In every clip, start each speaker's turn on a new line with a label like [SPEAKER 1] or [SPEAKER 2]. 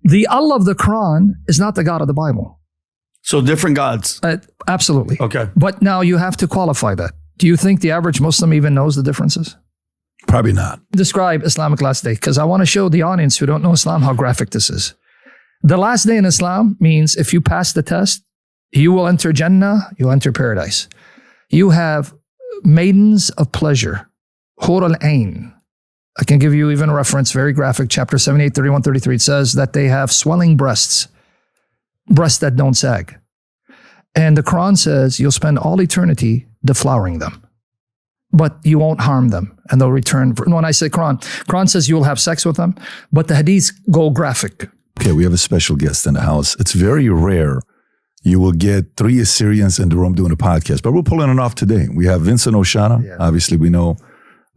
[SPEAKER 1] The Allah of the Quran is not the God of the Bible.
[SPEAKER 2] So different gods.
[SPEAKER 1] Absolutely.
[SPEAKER 2] Okay.
[SPEAKER 1] But now you have to qualify that. Do you think the average Muslim even knows the differences?
[SPEAKER 3] Probably not.
[SPEAKER 1] Describe Islamic last day, because I want to show the audience who don't know Islam how graphic this is. The last day in Islam means if you pass the test, you will enter Jannah, you'll enter paradise. You have maidens of pleasure, Hur al-Ain. I can give you even a reference, very graphic, chapter 78, 31, 33. It says that they have swelling breasts that don't sag. And the Quran says you'll spend all eternity deflowering them, but you won't harm them, and they'll return. When I say Quran says you'll have sex with them, but the hadiths go graphic.
[SPEAKER 3] Okay, we have a special guest in the house. It's very rare you will get 3 Assyrians in the room doing a podcast, but we're pulling it off today. We have Vincent Oshana. Yeah. Obviously, we know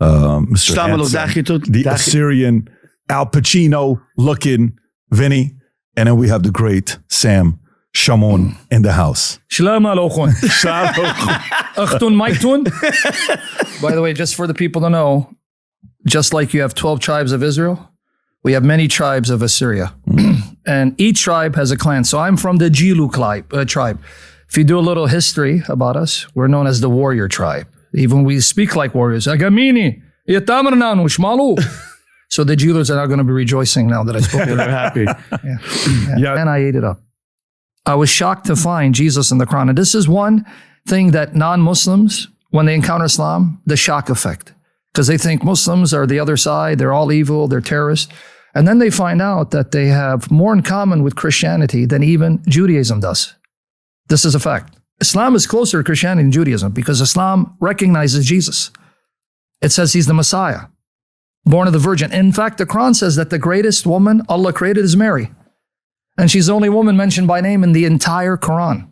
[SPEAKER 3] Mr. Hanson, the Assyrian Al Pacino looking Vinny, and then we have the great Sam SHAMOUN in the house.
[SPEAKER 1] Shalom aleichem. Achtun Maitun. By the way, just for the people to know, just like you have 12 tribes of Israel, we have many tribes of Assyria. And each tribe has a clan. So I'm from the Jilu tribe. If you do a little history about us, we're known as the warrior tribe. Even we speak like warriors. Agamini, Yatamarnanu, Shmalu. So the Jilus are now going to be rejoicing now that I spoke to them.
[SPEAKER 2] They're happy.
[SPEAKER 1] Yeah. And I ate it up. I was shocked to find Jesus in the Quran. And this is one thing that non-Muslims, when they encounter Islam, the shock effect. Because they think Muslims are the other side, they're all evil, they're terrorists. And then they find out that they have more in common with Christianity than even Judaism does. This is a fact. Islam is closer to Christianity than Judaism because Islam recognizes Jesus. It says he's the Messiah, born of the Virgin. In fact, the Quran says that the greatest woman Allah created is Mary. And she's the only woman mentioned by name in the entire Quran.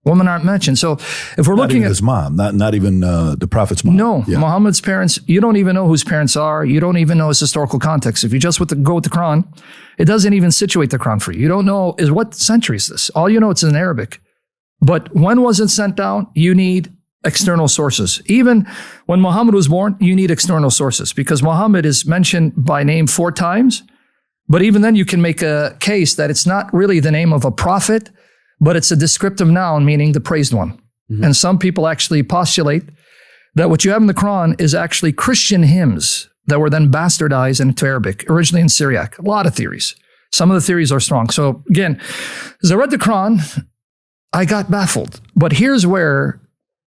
[SPEAKER 1] Women aren't mentioned. So if we're looking at
[SPEAKER 3] his mom, not even the Prophet's mom.
[SPEAKER 1] No, yeah. Muhammad's parents, you don't even know whose parents are. You don't even know his historical context. If you just go with the Quran, it doesn't even situate the Quran for you. You don't know what century is this. All you know it's in Arabic. But when was it sent down? You need external sources. Even when Muhammad was born, you need external sources because Muhammad is mentioned by name 4 times. But even then you can make a case that it's not really the name of a prophet, but it's a descriptive noun, meaning the praised one. Mm-hmm. And some people actually postulate that what you have in the Quran is actually Christian hymns that were then bastardized into Arabic, originally in Syriac. A lot of theories. Some of the theories are strong. So again, as I read the Quran, I got baffled. But here's where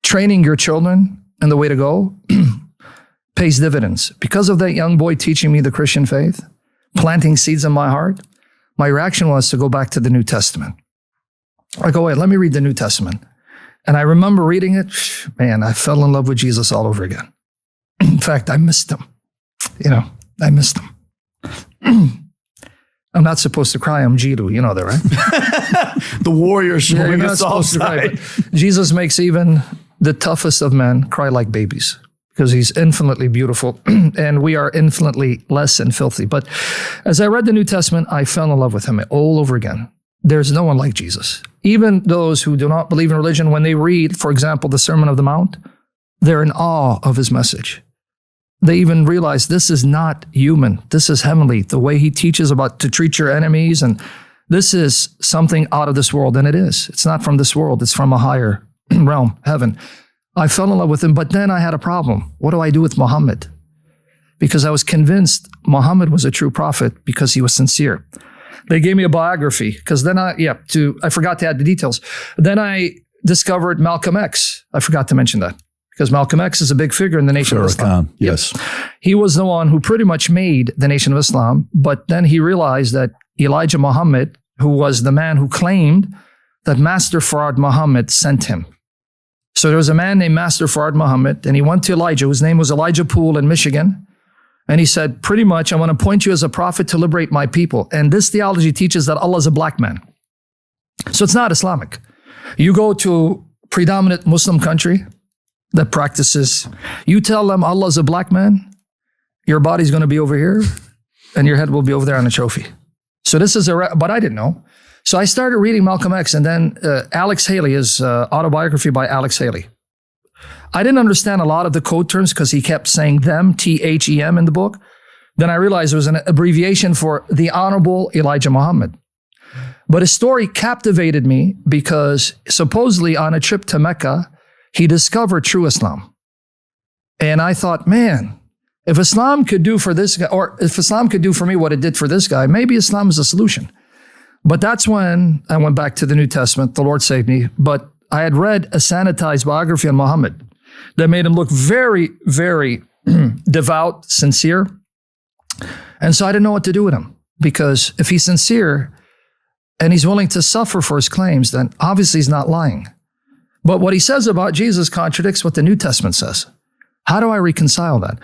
[SPEAKER 1] training your children and the way to go pays dividends. Because of that young boy teaching me the Christian faith, planting seeds in my heart, my reaction was to go back to the New Testament. I go, wait, let me read the New Testament. And I remember reading it. Man, I fell in love with Jesus all over again. In fact, I missed him. I missed him. I'm not supposed to cry. I'm Jidu. You know that, right?
[SPEAKER 2] The warrior showing
[SPEAKER 1] you're not supposed to cry, but Jesus makes even the toughest of men cry like babies because he's infinitely beautiful and we are infinitely less and filthy. But as I read the New Testament, I fell in love with him all over again. There's no one like Jesus. Even those who do not believe in religion, when they read, for example, the Sermon on the Mount, they're in awe of his message. They even realize this is not human. This is heavenly. The way he teaches about to treat your enemies, and this is something out of this world, and it is. It's not from this world. It's from a higher realm, heaven. I fell in love with him, but then I had a problem. What do I do with Muhammad? Because I was convinced Muhammad was a true prophet because he was sincere. They gave me a biography because then I forgot to add the details. Then I discovered Malcolm X. I forgot to mention that because Malcolm X is a big figure in the Nation of Islam.
[SPEAKER 3] Yes.
[SPEAKER 1] Yep. He was the one who pretty much made the Nation of Islam, but then he realized that Elijah Muhammad, who was the man who claimed that Master Farad Muhammad sent him. So there was a man named Master Farad Muhammad, and he went to Elijah, whose name was Elijah Poole in Michigan. And he said, pretty much, I want to appoint you as a prophet to liberate my people. And this theology teaches that Allah is a black man. So it's not Islamic. You go to a predominant Muslim country that practices, you tell them Allah is a black man, your body's going to be over here, and your head will be over there on a trophy. So this is but I didn't know. So I started reading Malcolm X, and then Alex Haley, his autobiography by Alex Haley. I didn't understand a lot of the code terms because he kept saying them, T-H-E-M in the book. Then I realized it was an abbreviation for the Honorable Elijah Muhammad. But his story captivated me because supposedly on a trip to Mecca, he discovered true Islam. And I thought, man, if Islam could do for this guy, or if Islam could do for me what it did for this guy, maybe Islam is a solution. But that's when I went back to the New Testament. The Lord saved me. But I had read a sanitized biography on Muhammad that made him look very, very devout, sincere. And so I didn't know what to do with him, because if he's sincere and he's willing to suffer for his claims, then obviously he's not lying. But what he says about Jesus contradicts what the New Testament says. How do I reconcile that?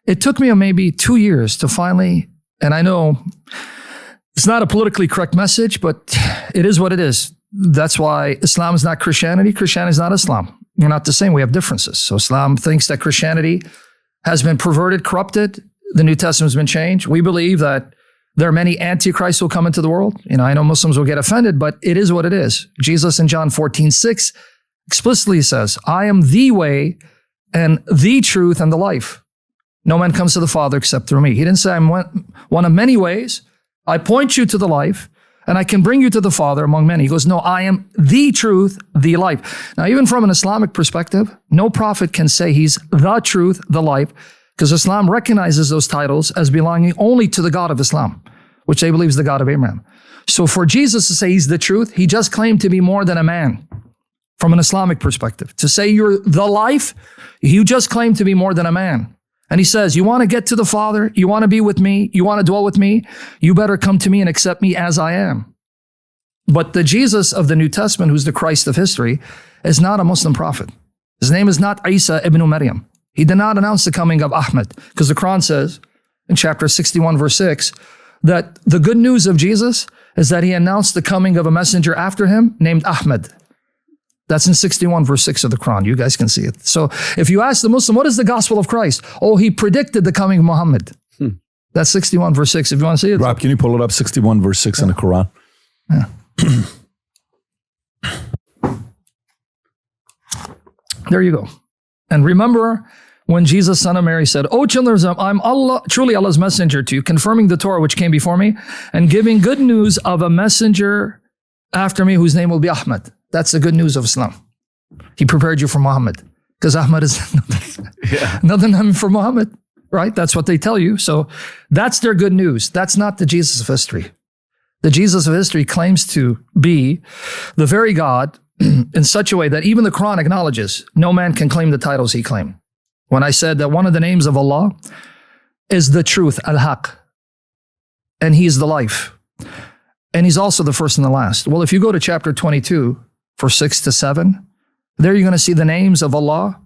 [SPEAKER 1] It took me maybe 2 years to finally, and I know it's not a politically correct message, but it is what it is. That's why Islam is not Christianity. Christianity is not Islam. We're not the same. We have differences. So Islam thinks that Christianity has been perverted, corrupted. The New Testament has been changed. We believe that there are many antichrists who will come into the world. I know Muslims will get offended, but it is what it is. Jesus in John 14:6 explicitly says, I am the way and the truth and the life. No man comes to the Father except through me. He didn't say I'm one of many ways. I point you to the life, and I can bring you to the Father among many. He goes, no, I am the truth, the life. Now, even from an Islamic perspective, no prophet can say he's the truth, the life, because Islam recognizes those titles as belonging only to the God of Islam, which they believe is the God of Abraham. So for Jesus to say he's the truth, he just claimed to be more than a man from an Islamic perspective. To say you're the life, you just claim to be more than a man. And he says, you want to get to the Father, you want to be with me, you want to dwell with me, you better come to me and accept me as I am. But the Jesus of the New Testament, who's the Christ of history, is not a Muslim prophet. His name is not Isa ibn Maryam. He did not announce the coming of Ahmed, because the Quran says in chapter 61, verse 6, that the good news of Jesus is that he announced the coming of a messenger after him named Ahmed. That's in 61, verse 6 of the Quran. You guys can see it. So if you ask the Muslim, what is the gospel of Christ? Oh, he predicted the coming of Muhammad. That's 61, verse 6. If you want to see it.
[SPEAKER 3] Rob, can you pull it up? 61, verse 6 in the Quran.
[SPEAKER 1] Yeah. There you go. And remember when Jesus, son of Mary, said, O children of Israel, I'm Allah, truly Allah's messenger to you, confirming the Torah which came before me, and giving good news of a messenger after me whose name will be Ahmed. That's the good news of Islam. He prepared you for Muhammad, because Ahmed is another name for Muhammad, right? That's what they tell you. So that's their good news. That's not the Jesus of history. The Jesus of history claims to be the very God in such a way that even the Quran acknowledges no man can claim the titles he claimed. When I said that one of the names of Allah is the truth, al-haq, and he is the life, and he's also the first and the last. Well, if you go to chapter 22, verse 6 to 7, there you're going to see the names of Allah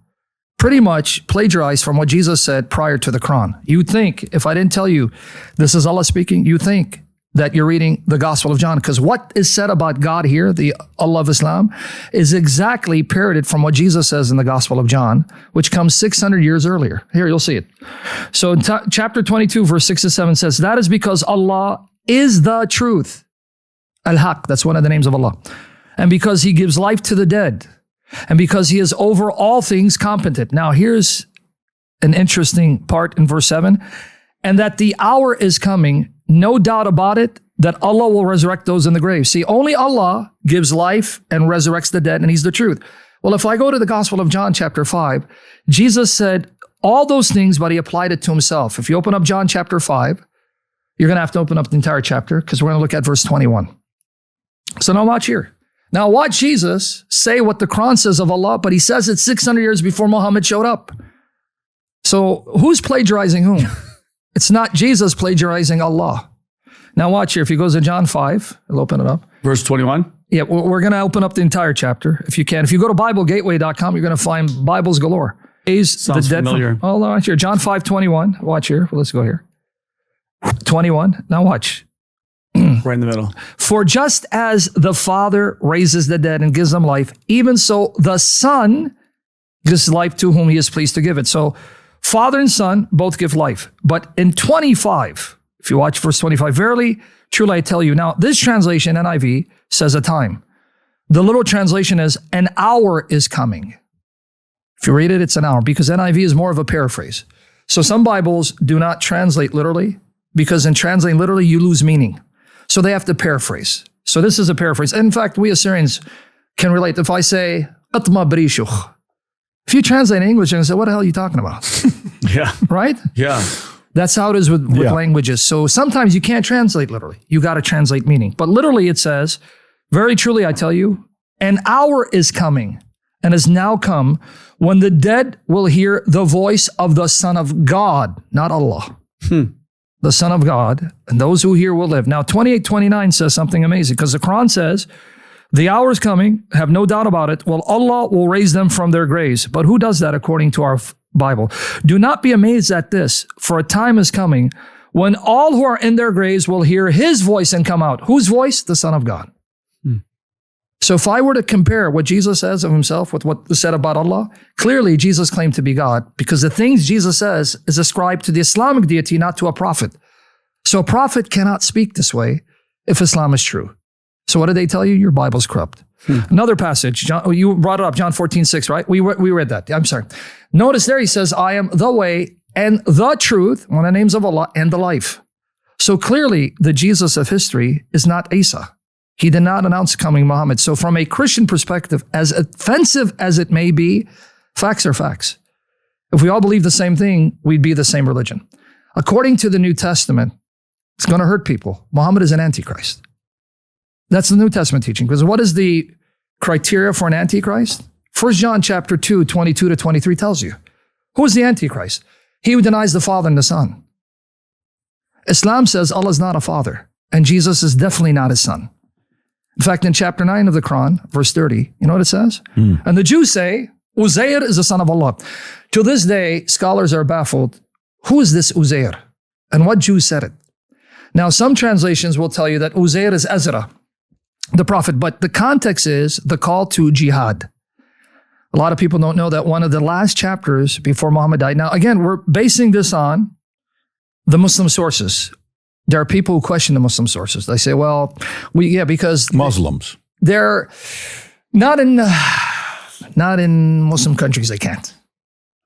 [SPEAKER 1] pretty much plagiarized from what Jesus said prior to the Quran. You'd think, if I didn't tell you this is Allah speaking, you think that you're reading the Gospel of John, because what is said about God here, the Allah of Islam, is exactly parroted from what Jesus says in the Gospel of John, which comes 600 years earlier. Here, you'll see it. So in chapter 22, verse 6 to 7 says, that is because Allah is the truth. Al-Haq, that's one of the names of Allah. And because he gives life to the dead, and because he is over all things competent. Now, here's an interesting part in verse 7. And that the hour is coming, no doubt about it, that Allah will resurrect those in the grave. See, only Allah gives life and resurrects the dead, and he's the truth. Well, if I go to the Gospel of John, chapter 5, Jesus said all those things, but he applied it to himself. If you open up John chapter 5, you're going to have to open up the entire chapter, because we're going to look at verse 21. So now watch here. Now watch Jesus say what the Quran says of Allah, but he says it 600 years before Muhammad showed up. So who's plagiarizing whom? It's not Jesus plagiarizing Allah. Now watch here. If he goes to John 5, I'll open it up.
[SPEAKER 2] Verse 21.
[SPEAKER 1] Yeah, we're going to open up the entire chapter if you can. If you go to BibleGateway.com, you're going to find Bibles galore.
[SPEAKER 2] Sounds familiar.
[SPEAKER 1] Oh, watch here. John 5:21. Watch here. Well, let's go here. 21. Now watch.
[SPEAKER 2] Right in the middle.
[SPEAKER 1] For just as the Father raises the dead and gives them life, even so the Son gives life to whom he is pleased to give it. So Father and Son both give life. But in 25, if you watch verse 25, verily, truly I tell you. Now, this translation, NIV, says a time. The little translation is an hour is coming. If you read it, it's an hour, because NIV is more of a paraphrase. So some Bibles do not translate literally because in translating literally, you lose meaning. So they have to paraphrase. So this is a paraphrase. In fact, we Assyrians can relate. If I say, Atma Brishuch, if you translate in English and say, what the hell are you talking about?
[SPEAKER 2] Yeah.
[SPEAKER 1] Right?
[SPEAKER 2] Yeah.
[SPEAKER 1] That's how it is with languages. So sometimes you can't translate literally. You got to translate meaning. But literally it says, very truly I tell you, an hour is coming and has now come when the dead will hear the voice of the Son of God, not Allah. The Son of God, and those who hear will live. Now 28:29 says something amazing because the Quran says, the hour is coming, have no doubt about it. Well, Allah will raise them from their graves. But who does that according to our Bible? Do not be amazed at this, for a time is coming when all who are in their graves will hear his voice and come out. Whose voice? The Son of God. So if I were to compare what Jesus says of himself with what was said about Allah, clearly Jesus claimed to be God because the things Jesus says is ascribed to the Islamic deity, not to a prophet. So a prophet cannot speak this way if Islam is true. So what did they tell you? Your Bible's corrupt. Another passage, John, you brought it up, John 14:6, right? We read that. I'm sorry. Notice there he says, I am the way and the truth, one of the names of Allah, and the life. So clearly the Jesus of history is not Isa. He did not announce coming Muhammad. So from a Christian perspective, as offensive as it may be, facts are facts. If we all believe the same thing, we'd be the same religion. According to the New Testament, it's going to hurt people. Muhammad is an antichrist. That's the New Testament teaching. Because what is the criteria for an antichrist? 1 John chapter 2, 22 to 23 tells you. Who is the antichrist? He who denies the Father and the Son. Islam says Allah is not a father, and Jesus is definitely not his son. In fact, in chapter 9 of the Quran, verse 30, you know what it says? And the Jews say, Uzair is the son of Allah. To this day, scholars are baffled. Who is this Uzair? And what Jew said it? Now, some translations will tell you that Uzair is Ezra, the prophet, but the context is the call to jihad. A lot of people don't know that one of the last chapters before Muhammad died. Now, again, we're basing this on the Muslim sources. There are people who question the Muslim sources. They say, well, because
[SPEAKER 3] Muslims.
[SPEAKER 1] They're not in Muslim countries, they can't.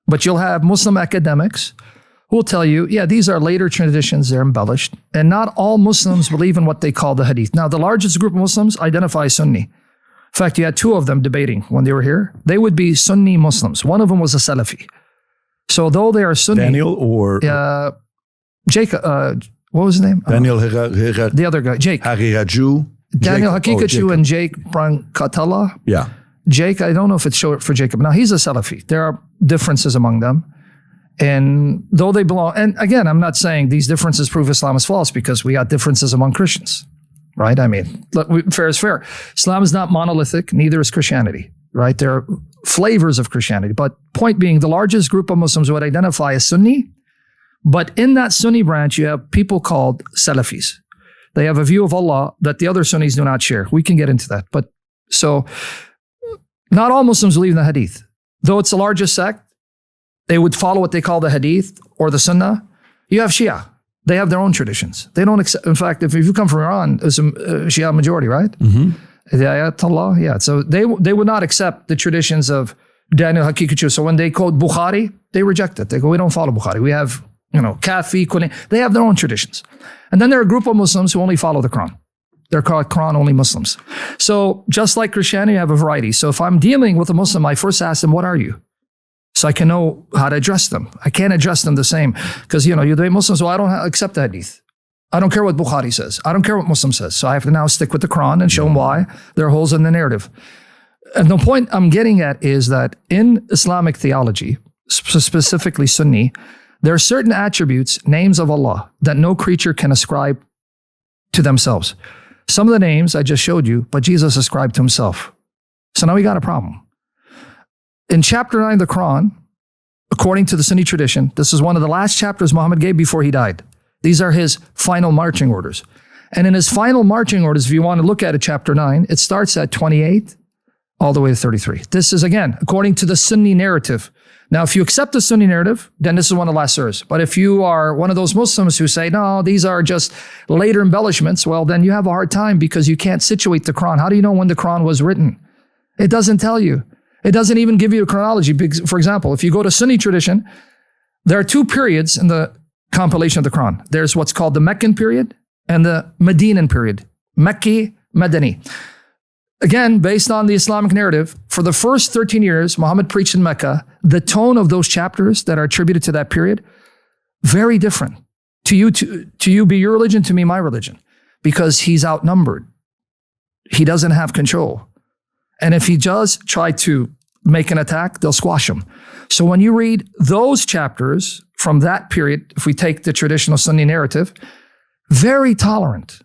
[SPEAKER 1] But you'll have Muslim academics who will tell you, these are later traditions, they're embellished. And not all Muslims believe in what they call the hadith. Now, the largest group of Muslims identify as Sunni. In fact, you had two of them debating when they were here. They would be Sunni Muslims. One of them was a Salafi. So though they are Sunni...
[SPEAKER 3] Daniel or...
[SPEAKER 1] Jacob, what was his name?
[SPEAKER 3] Daniel
[SPEAKER 1] the other guy, Jake.
[SPEAKER 3] Hariraju.
[SPEAKER 1] Daniel Hakikachu and Jake Brankatala.
[SPEAKER 3] Yeah.
[SPEAKER 1] Jake, I don't know if it's short for Jacob. Now, he's a Salafi. There are differences among them. And though they belong, and again, I'm not saying these differences prove Islam is false because we got differences among Christians, right? I mean, look, fair is fair. Islam is not monolithic, neither is Christianity, right? There are flavors of Christianity. But point being, the largest group of Muslims would identify as Sunni, but in that Sunni branch, you have people called Salafis. They have a view of Allah that the other Sunnis do not share. We can get into that. But so, not all Muslims believe in the Hadith. Though it's the largest sect, they would follow what they call the Hadith or the Sunnah. You have Shia. They have their own traditions. They don't accept, in fact, if you come from Iran, it's a Shia majority, right? The Ayatollah, yeah. So they would not accept the traditions of Daniel Hakikachu. So when they quote Bukhari, they reject it. They go, we don't follow Bukhari. We have, Kafi, Quran. They have their own traditions. And then there are a group of Muslims who only follow the Quran. They're called Quran-only Muslims. So just like Christianity, you have a variety. So if I'm dealing with a Muslim, I first ask them, what are you? So I can know how to address them. I can't address them the same because, you debate Muslims, well, I don't accept the Hadith. I don't care what Bukhari says. I don't care what Muslim says. So I have to now stick with the Quran and show them why there are holes in the narrative. And the point I'm getting at is that in Islamic theology, specifically Sunni, there are certain attributes, names of Allah, that no creature can ascribe to themselves. Some of the names I just showed you, but Jesus ascribed to himself. So now we got a problem. In chapter 9 of the Quran, according to the Sunni tradition, this is one of the last chapters Muhammad gave before he died. These are his final marching orders. And in his final marching orders, if you want to look at it, chapter 9, it starts at 28 all the way to 33. This is, again, according to the Sunni narrative. Now, if you accept the Sunni narrative, then this is one of the last surahs. But if you are one of those Muslims who say, no, these are just later embellishments, well, then you have a hard time because you can't situate the Quran. How do you know when the Quran was written? It doesn't tell you. It doesn't even give you a chronology. For example, if you go to Sunni tradition, There are two periods in the compilation of the Quran. There's what's called the Meccan period and the Medinan period. Mecki, Madani. Again, based on the Islamic narrative, for the first 13 years, Muhammad preached in Mecca. The tone of those chapters that are attributed to that period, very different. To you be your religion, to me my religion. Because he's outnumbered. He doesn't have control. And if he does try to make an attack, they'll squash him. So when you read those chapters from that period, if we take the traditional Sunni narrative, very tolerant.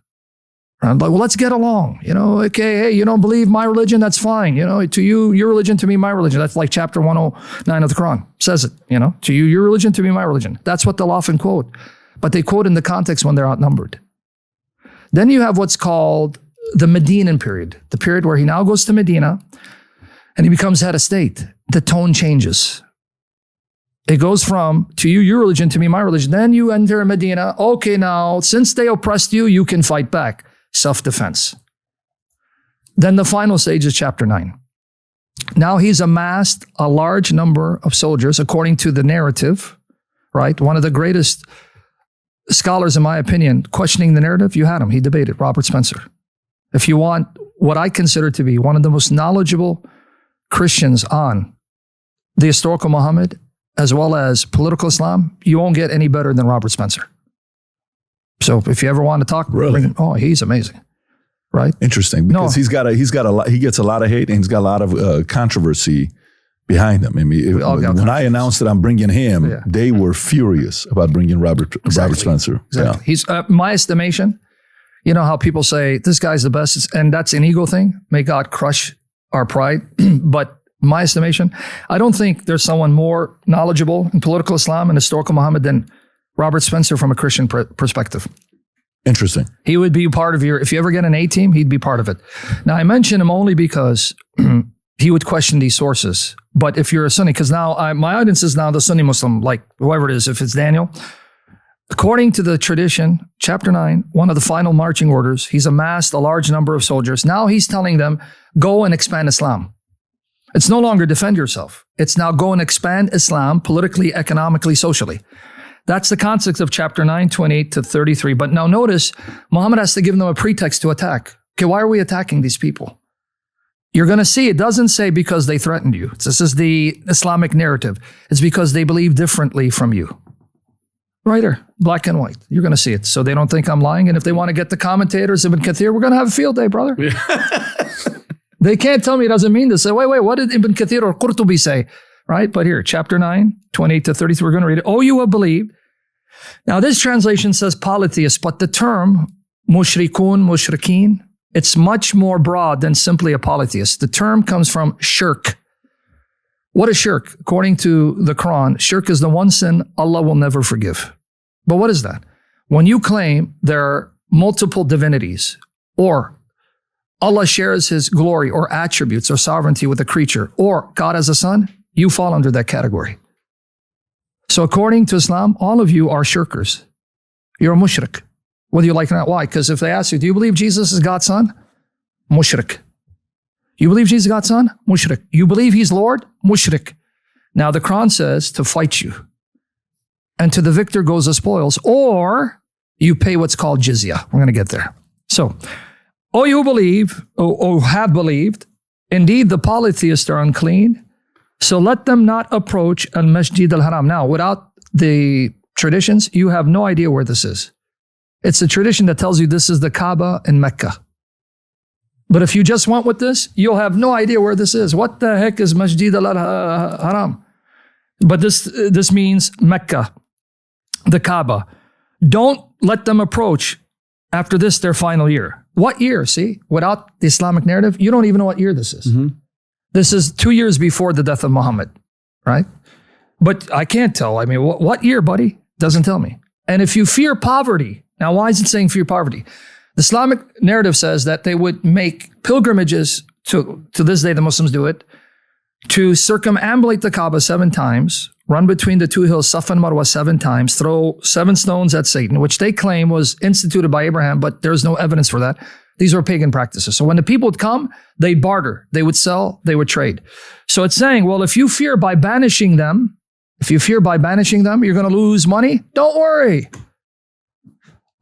[SPEAKER 1] I'm like, well, let's get along. Okay, hey, you don't believe my religion? That's fine. To you, your religion, to me, my religion. That's like chapter 109 of the Quran says it, to you, your religion, to me, my religion. That's what they'll often quote. But they quote in the context when they're outnumbered. Then you have what's called the Medinan period, the period where he now goes to Medina and he becomes head of state. The tone changes. It goes from, to you, your religion, to me, my religion. Then you enter Medina. Okay, now, since they oppressed you, you can fight back. Self-defense. Then the final stage is chapter 9. Now he's amassed a large number of soldiers, according to the narrative, right? One of the greatest scholars, in my opinion, questioning the narrative, you had him. He debated, Robert Spencer. If you want what I consider to be one of the most knowledgeable Christians on the historical Muhammad, as well as political Islam, you won't get any better than Robert Spencer. So if you ever want to talk,
[SPEAKER 3] really?
[SPEAKER 1] He's amazing, right?
[SPEAKER 3] Interesting, because he gets a lot of hate and he's got a lot of controversy behind him. I mean, when I announced that I'm bringing him, they were furious about bringing Robert Spencer.
[SPEAKER 1] Exactly. Yeah. He's my estimation. You know how people say this guy's the best, and that's an ego thing. May God crush our pride. But my estimation, I don't think there's someone more knowledgeable in political Islam and historical Muhammad than Robert Spencer from a Christian perspective.
[SPEAKER 3] Interesting.
[SPEAKER 1] He would be part of if you ever get an A team, he'd be part of it. Now, I mention him only because he would question these sources. But if you're a Sunni, because now my audience is now the Sunni Muslim, like whoever it is, if it's Daniel. According to the tradition, chapter 9, one of the final marching orders, he's amassed a large number of soldiers. Now he's telling them, go and expand Islam. It's no longer defend yourself. It's now go and expand Islam politically, economically, socially. That's the context of chapter 9, 28 to 33. But now notice, Muhammad has to give them a pretext to attack. Okay, why are we attacking these people? You're going to see it doesn't say because they threatened you. This is the Islamic narrative. It's because they believe differently from you. Right there, black and white. You're going to see it. So they don't think I'm lying. And if they want to get the commentators, Ibn Kathir, we're going to have a field day, brother. They can't tell me it doesn't mean this. Say, wait, what did Ibn Kathir or Qurtubi say? Right? But here, chapter 9, 28 to 33, we're going to read it. Oh, you have believed. Now, this translation says polytheist, but the term mushrikun, mushrikeen, it's much more broad than simply a polytheist. The term comes from shirk. What is shirk? According to the Quran, shirk is the one sin Allah will never forgive. But what is that? When you claim there are multiple divinities, or Allah shares his glory or attributes or sovereignty with a creature, or God has a son, you fall under that category. So according to Islam, all of you are shirkers. You're a mushrik, whether you like it or not. Why? Because if they ask you, do you believe Jesus is God's son? Mushrik. You believe Jesus is God's son? Mushrik. You believe he's Lord? Mushrik. Now the Quran says to fight you. And to the victor goes the spoils, or you pay what's called jizya. We're going to get there. So, oh, you believe, or have believed, indeed the polytheists are unclean, so let them not approach al-Masjid al-Haram. Now, without the traditions, you have no idea where this is. It's a tradition that tells you this is the Kaaba in Mecca. But if you just went with this, you'll have no idea where this is. What the heck is Masjid al-Haram? But this means Mecca, the Kaaba. Don't let them approach after this, their final year. What year? See, without the Islamic narrative, you don't even know what year this is. Mm-hmm. This is 2 years before the death of Muhammad, right? But I can't tell. I mean, what year, buddy? Doesn't tell me. And if you fear poverty, now why is it saying fear poverty? The Islamic narrative says that they would make pilgrimages, to this day the Muslims do it, to circumambulate the Kaaba 7 times, run between the 2 hills, Safa and Marwa 7 times, throw 7 stones at Satan, which they claim was instituted by Abraham, but there's no evidence for that. These were pagan practices. So when the people would come, they'd barter, they would sell, they would trade. So it's saying, well, if you fear by banishing them, If you fear by banishing them, you're going to lose money, don't worry.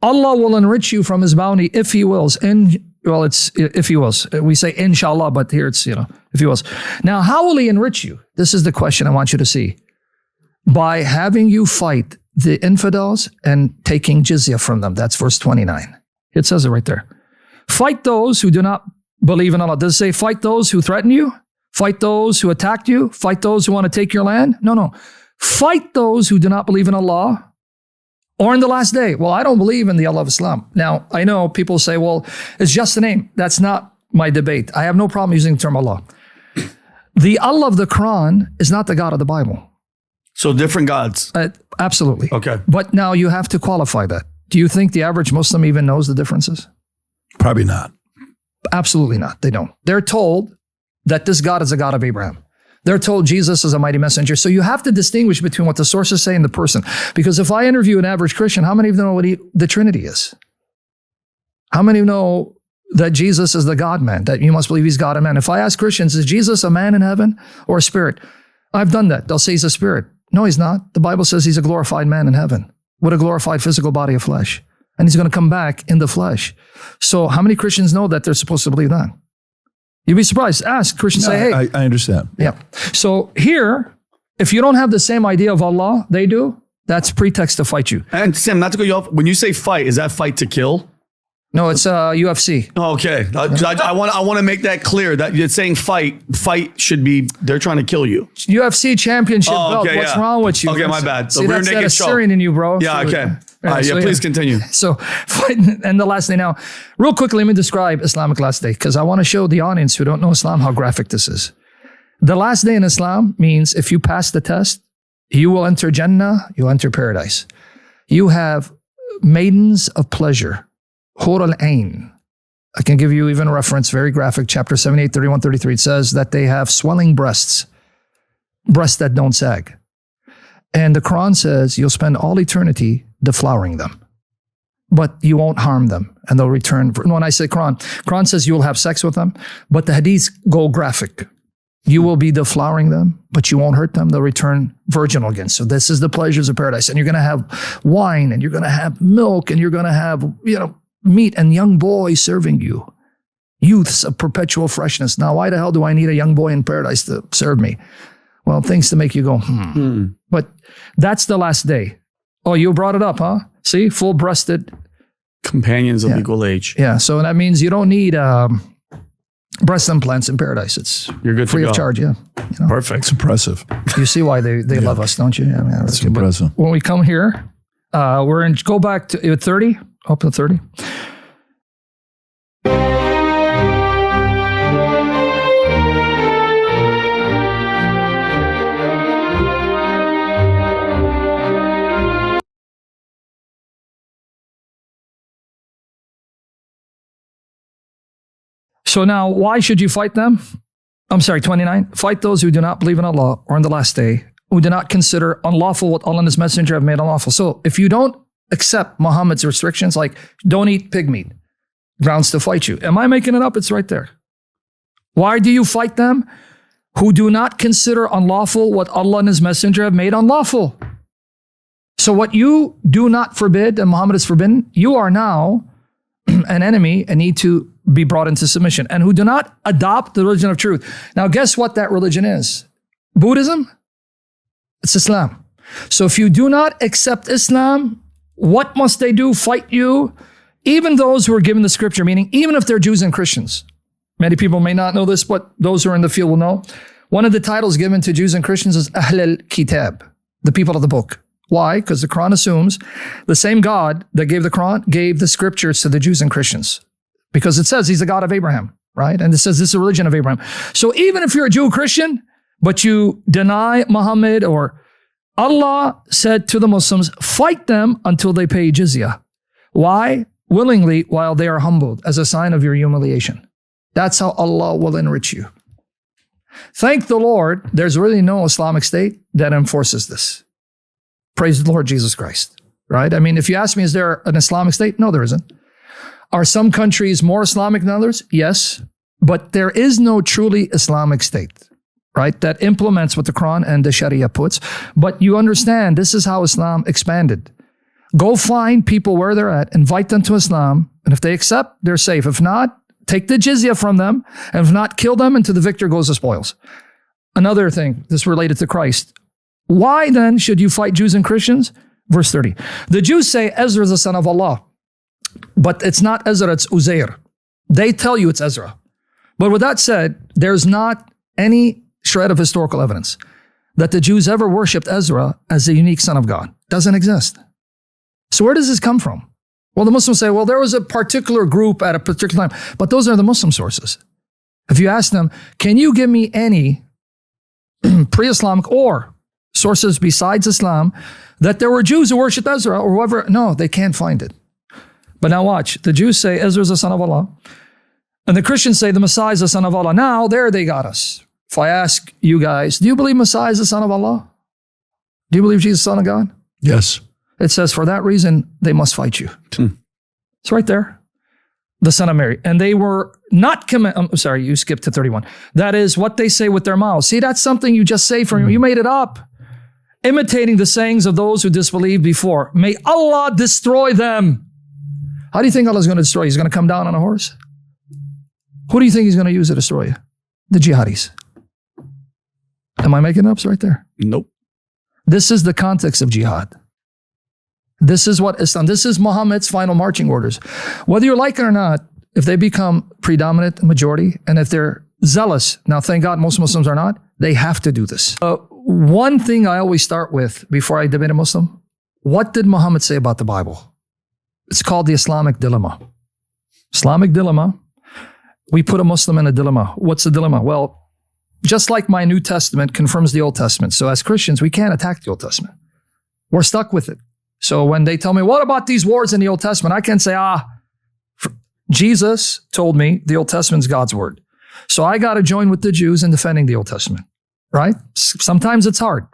[SPEAKER 1] Allah will enrich you from His bounty if He wills. It's if He wills. We say inshallah, but here it's, if He wills. Now, how will He enrich you? This is the question I want you to see. By having you fight the infidels and taking jizya from them. That's verse 29. It says it right there. Fight those who do not believe in Allah. Does it say fight those who threaten you? Fight those who attacked you? Fight those who want to take your land? No. Fight those who do not believe in Allah or in the last day. Well, I don't believe in the Allah of Islam. Now, I know people say, well, it's just a name. That's not my debate. I have no problem using the term Allah. The Allah of the Quran is not the God of the Bible.
[SPEAKER 2] So different gods.
[SPEAKER 1] Absolutely.
[SPEAKER 2] Okay.
[SPEAKER 1] But now you have to qualify that. Do you think the average Muslim even knows the differences?
[SPEAKER 3] Probably not.
[SPEAKER 1] Absolutely not. They don't. They're told that this God is a God of Abraham. They're told Jesus is a mighty messenger. So you have to distinguish between what the sources say and the person. Because if I interview an average Christian, how many of them know what the Trinity is? How many know that Jesus is the God-man, that you must believe He's God and man? If I ask Christians, is Jesus a man in heaven or a spirit? I've done that. They'll say He's a spirit. No, He's not. The Bible says He's a glorified man in heaven with a glorified physical body of flesh. And He's going to come back in the flesh. So how many Christians know that they're supposed to believe that? You'd be surprised. Ask Christians, say, hey.
[SPEAKER 3] I understand.
[SPEAKER 1] Yeah. So here, if you don't have the same idea of Allah, they do, that's pretext to fight you.
[SPEAKER 2] And Sam, not to go you off, when you say fight, is that fight to kill?
[SPEAKER 1] No, it's UFC.
[SPEAKER 2] Okay. I want to make that clear that you're saying fight should be, they're trying to kill you.
[SPEAKER 1] UFC championship belt. What's wrong with you?
[SPEAKER 2] Okay, my bad.
[SPEAKER 1] See, that's that Assyrian in you, bro.
[SPEAKER 2] Yeah, okay. Please continue.
[SPEAKER 1] So, and the last day now, real quickly, let me describe Islamic last day, because I want to show the audience who don't know Islam how graphic this is. The last day in Islam means if you pass the test, you will enter Jannah, you'll enter paradise. You have maidens of pleasure, Hur al-Ain. I can give you even a reference, very graphic, chapter 78, 31, 33. It says that they have swelling breasts that don't sag. And the Quran says you'll spend all eternity deflowering them, but you won't harm them, and they'll return. When I say Quran says you will have sex with them, but the hadiths go graphic. You will be deflowering them, but you won't hurt them. They'll return virginal again. So this is the pleasures of paradise. And you're going to have wine, and you're going to have milk, and you're going to have, meat and young boys serving you. Youths of perpetual freshness. Now, why the hell do I need a young boy in paradise to serve me? Well, things to make you go, But that's the last day. Oh, you brought it up, huh? See, full-breasted.
[SPEAKER 2] Companions of equal age.
[SPEAKER 1] Yeah, so that means you don't need breast implants in paradise.
[SPEAKER 2] You're good
[SPEAKER 1] free
[SPEAKER 2] to
[SPEAKER 1] of charge, yeah.
[SPEAKER 3] Perfect. It's impressive.
[SPEAKER 1] You see why they love us, don't you? Yeah, man,
[SPEAKER 3] it's impressive.
[SPEAKER 1] When we come here, go back to 30, up to 30. So now, why should you fight them? I'm sorry, 29. Fight those who do not believe in Allah or in the last day, who do not consider unlawful what Allah and His Messenger have made unlawful. So if you don't accept Muhammad's restrictions, like don't eat pig meat, grounds to fight you. Am I making it up? It's right there. Why do you fight them? Who do not consider unlawful what Allah and His Messenger have made unlawful. So what you do not forbid and Muhammad has forbidden, you are now an enemy and need to be brought into submission, and who do not adopt the religion of truth. Now, guess what that religion is? Buddhism? It's Islam. So if you do not accept Islam, what must they do? Fight you? Even those who are given the scripture, meaning even if they're Jews and Christians. Many people may not know this, but those who are in the field will know. One of the titles given to Jews and Christians is Ahl al-Kitab, the people of the book. Why? Because the Quran assumes the same God that gave the Quran gave the scriptures to the Jews and Christians. Because it says He's a God of Abraham, right? And it says this is a religion of Abraham. So even if you're a Jew or Christian, but you deny Muhammad, or Allah said to the Muslims, fight them until they pay jizya. Why? Willingly, while they are humbled, as a sign of your humiliation. That's how Allah will enrich you. Thank the Lord, there's really no Islamic state that enforces this. Praise the Lord Jesus Christ, right? I mean, if you ask me, is there an Islamic state? No, there isn't. Are some countries more Islamic than others? Yes, but there is no truly Islamic state. right? That implements what the Quran and the Sharia puts. But you understand, this is how Islam expanded. Go find people where they're at, invite them to Islam, and if they accept, they're safe. If not, take the jizya from them, and if not, kill them until the victor goes the spoils. Another thing, this is related to Christ. Why then should you fight Jews and Christians? Verse 30. The Jews say Ezra is the son of Allah, but it's not Ezra, it's Uzair. They tell you it's Ezra. But with that said, there's not any shred of historical evidence that the Jews ever worshipped Ezra as a unique son of God. Doesn't exist. So where does this come from? Well, the Muslims say, well, there was a particular group at a particular time, but those are the Muslim sources. If you ask them, can you give me any pre-Islamic or sources besides Islam that there were Jews who worshipped Ezra or whoever? No, they can't find it. But now watch, the Jews say Ezra is the son of Allah, and the Christians say the Messiah is the son of Allah. Now, there they got us. If I ask you guys, do you believe Messiah is the son of Allah? Do you believe Jesus is the son of God?
[SPEAKER 3] Yes.
[SPEAKER 1] It says, for that reason, they must fight you. It's right there. The son of Mary. And they were not I'm sorry, you skipped to 31. That is what they say with their mouths. See, that's something you just say from you made it up. Imitating the sayings of those who disbelieved before. May Allah destroy them. How do you think Allah's going to destroy you? He's going to come down on a horse? Who do you think he's going to use to destroy you? The jihadis. Am I making it up? It's right there.
[SPEAKER 2] Nope.
[SPEAKER 1] This is the context of jihad. This is what Islam, this is Muhammad's final marching orders. Whether you like it or not, if they become predominant majority, and if they're zealous, now thank God most Muslims are not, they have to do this. One thing I always start with before I debate a Muslim, what did Muhammad say about the Bible? It's called the Islamic dilemma. Islamic dilemma, we put a Muslim in a dilemma. What's the dilemma? Well, just like my New Testament confirms the Old Testament. So as Christians, we can't attack the Old Testament. We're stuck with it. So when they tell me, what about these wars in the Old Testament? I can say, Jesus told me the Old Testament's God's word. So I got to join with the Jews in defending the Old Testament, right? Sometimes it's hard.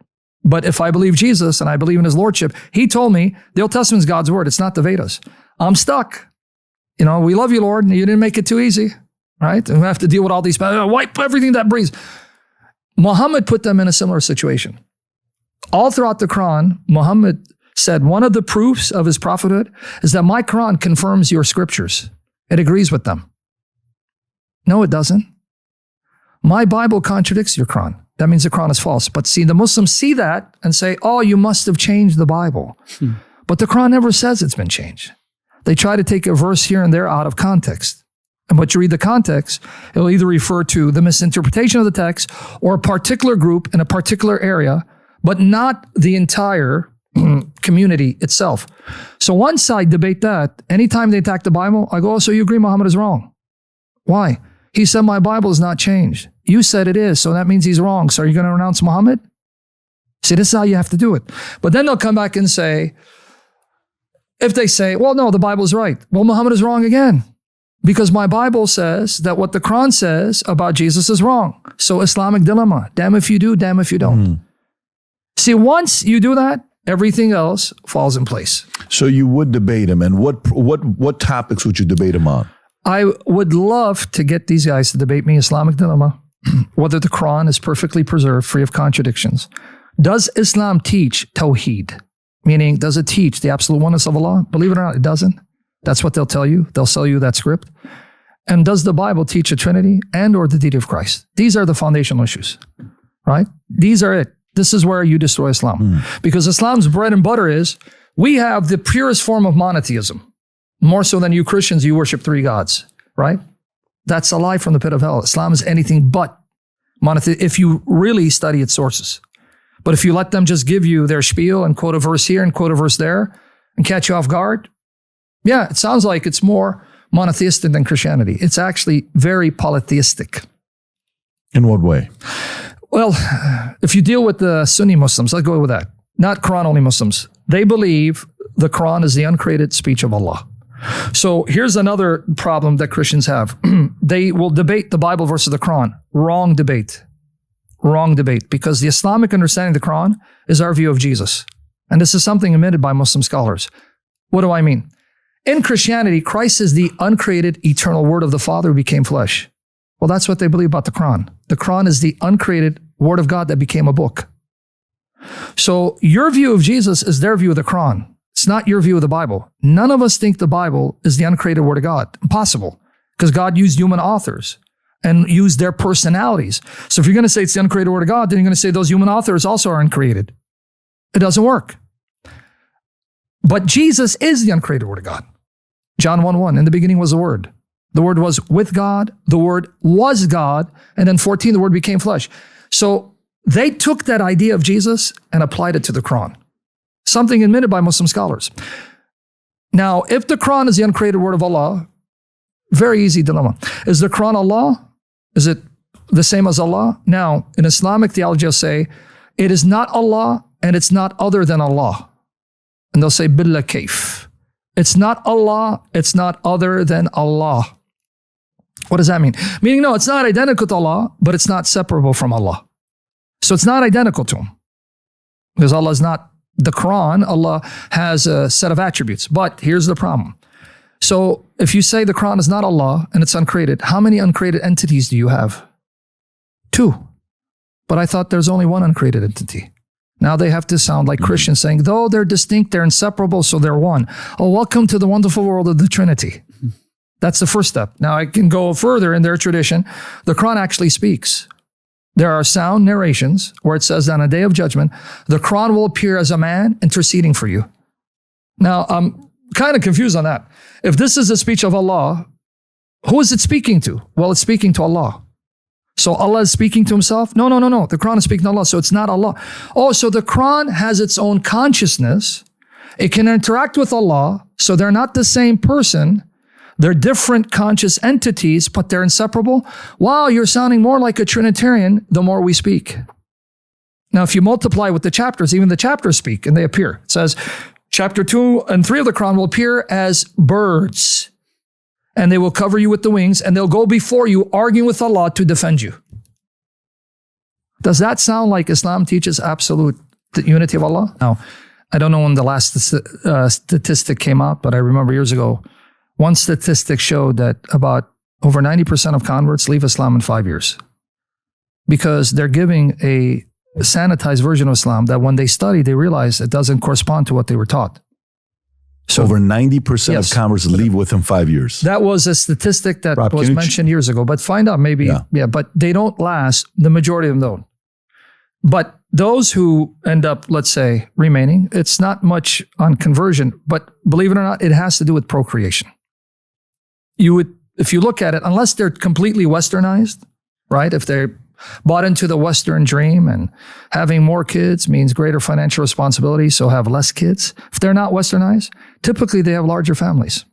[SPEAKER 1] But if I believe Jesus and I believe in his lordship, he told me the Old Testament's God's word. It's not the Vedas. I'm stuck. You know, we love you, Lord, and you didn't make it too easy, right? And we have to deal with all these, wipe everything that breathes. Muhammad put them in a similar situation. All throughout the Quran, Muhammad said one of the proofs of his prophethood is that my Quran confirms your scriptures. It agrees with them. No, it doesn't. My Bible contradicts your Quran. That means the Quran is false. But see, the Muslims see that and say, oh, you must have changed the Bible. But the Quran never says it's been changed. They try to take a verse here and there out of context. And when you read the context, it will either refer to the misinterpretation of the text or a particular group in a particular area, but not the entire community itself. So once I debate that, anytime they attack the Bible, I go, oh, so you agree Muhammad is wrong? Why? He said my Bible is not changed. You said it is, so that means he's wrong. So are you going to renounce Muhammad? See, this is how you have to do it. But then they'll come back and say, if they say, well, no, the Bible is right. Well, Muhammad is wrong again. Because my Bible says that what the Quran says about Jesus is wrong. So Islamic dilemma, damn if you do, damn if you don't. See, once you do that, everything else falls in place.
[SPEAKER 3] So you would debate him, and what topics would you debate him on?
[SPEAKER 1] I would love to get these guys to debate me, Islamic dilemma, whether the Quran is perfectly preserved, free of contradictions. Does Islam teach Tawheed? Meaning, does it teach the absolute oneness of Allah? Believe it or not, it doesn't. That's what they'll tell you. They'll sell you that script. And does the Bible teach a Trinity and or the deity of Christ? These are the foundational issues, right? These are it. This is where you destroy Islam. Because Islam's bread and butter is, we have the purest form of monotheism. More so than you Christians, you worship three gods, right? That's a lie from the pit of hell. Islam is anything but monotheism if you really study its sources. But if you let them just give you their spiel and quote a verse here and quote a verse there and catch you off guard, yeah, it sounds like it's more monotheistic than Christianity. It's actually very polytheistic.
[SPEAKER 3] In what way?
[SPEAKER 1] Well, if you deal with the Sunni Muslims, let's go with that. Not Quran-only Muslims. They believe the Quran is the uncreated speech of Allah. So here's another problem that Christians have. They will debate the Bible versus the Quran. Wrong debate. Wrong debate. Because the Islamic understanding of the Quran is our view of Jesus. And this is something admitted by Muslim scholars. What do I mean? In Christianity, Christ is the uncreated eternal word of the Father who became flesh. Well, that's what they believe about the Quran. The Quran is the uncreated Word of God that became a book. So your view of Jesus is their view of the Quran. It's not your view of the Bible. None of us think the Bible is the uncreated Word of God. Impossible. Because God used human authors and used their personalities. So if you're going to say it's the uncreated Word of God, then you're going to say those human authors also are uncreated. It doesn't work. But Jesus is the uncreated Word of God. John 1:1, in the beginning was the Word. The Word was with God. The Word was God. And then 14, the Word became flesh. So they took that idea of Jesus and applied it to the Quran. Something admitted by Muslim scholars. Now, if the Quran is the uncreated Word of Allah, very easy dilemma. Is the Quran Allah? Is it the same as Allah? Now, in Islamic theology, they'll say, it is not Allah and it's not other than Allah. And they'll say, Billah Kaif. It's not Allah, it's not other than Allah. What does that mean? Meaning, no, it's not identical to Allah, but it's not separable from Allah. So it's not identical to Him. Because Allah is not the Quran. Allah has a set of attributes. But here's the problem. So if you say the Quran is not Allah and it's uncreated, how many uncreated entities do you have? 2. But I thought there's only one uncreated entity. Now they have to sound like Christians saying, though they're distinct, they're inseparable, so they're one. Oh, welcome to the wonderful world of the Trinity. That's the first step. Now I can go further in their tradition. The Quran actually speaks. There are sound narrations where it says on a day of judgment, the Quran will appear as a man interceding for you. Now I'm kind of confused on that. If this is a speech of Allah, who is it speaking to? Well, it's speaking to Allah. So Allah is speaking to Himself? No. The Quran is speaking to Allah, so it's not Allah. Oh, so the Quran has its own consciousness. It can interact with Allah, so they're not the same person. They're different conscious entities, but they're inseparable. Wow, you're sounding more like a Trinitarian the more we speak. Now, if you multiply with the chapters, even the chapters speak and they appear. It says, chapter 2 and 3 of the Quran will appear as birds, and they will cover you with the wings, and they'll go before you, arguing with Allah to defend you. Does that sound like Islam teaches absolute unity of Allah? Now, I don't know when the last statistic came out, but I remember years ago, one statistic showed that about over 90% of converts leave Islam in 5 years because they're giving a sanitized version of Islam that when they study, they realize it doesn't correspond to what they were taught.
[SPEAKER 3] So over 90% of converts leave within 5 years.
[SPEAKER 1] That was a statistic that was mentioned years ago, but find out maybe, but they don't last. The majority of them don't. But those who end up, let's say, remaining, it's not much on conversion, but believe it or not, it has to do with procreation. You would, if you look at it, unless they're completely westernized, right? If they're bought into the Western dream and having more kids means greater financial responsibility, so have less kids. If they're not westernized, typically they have larger families.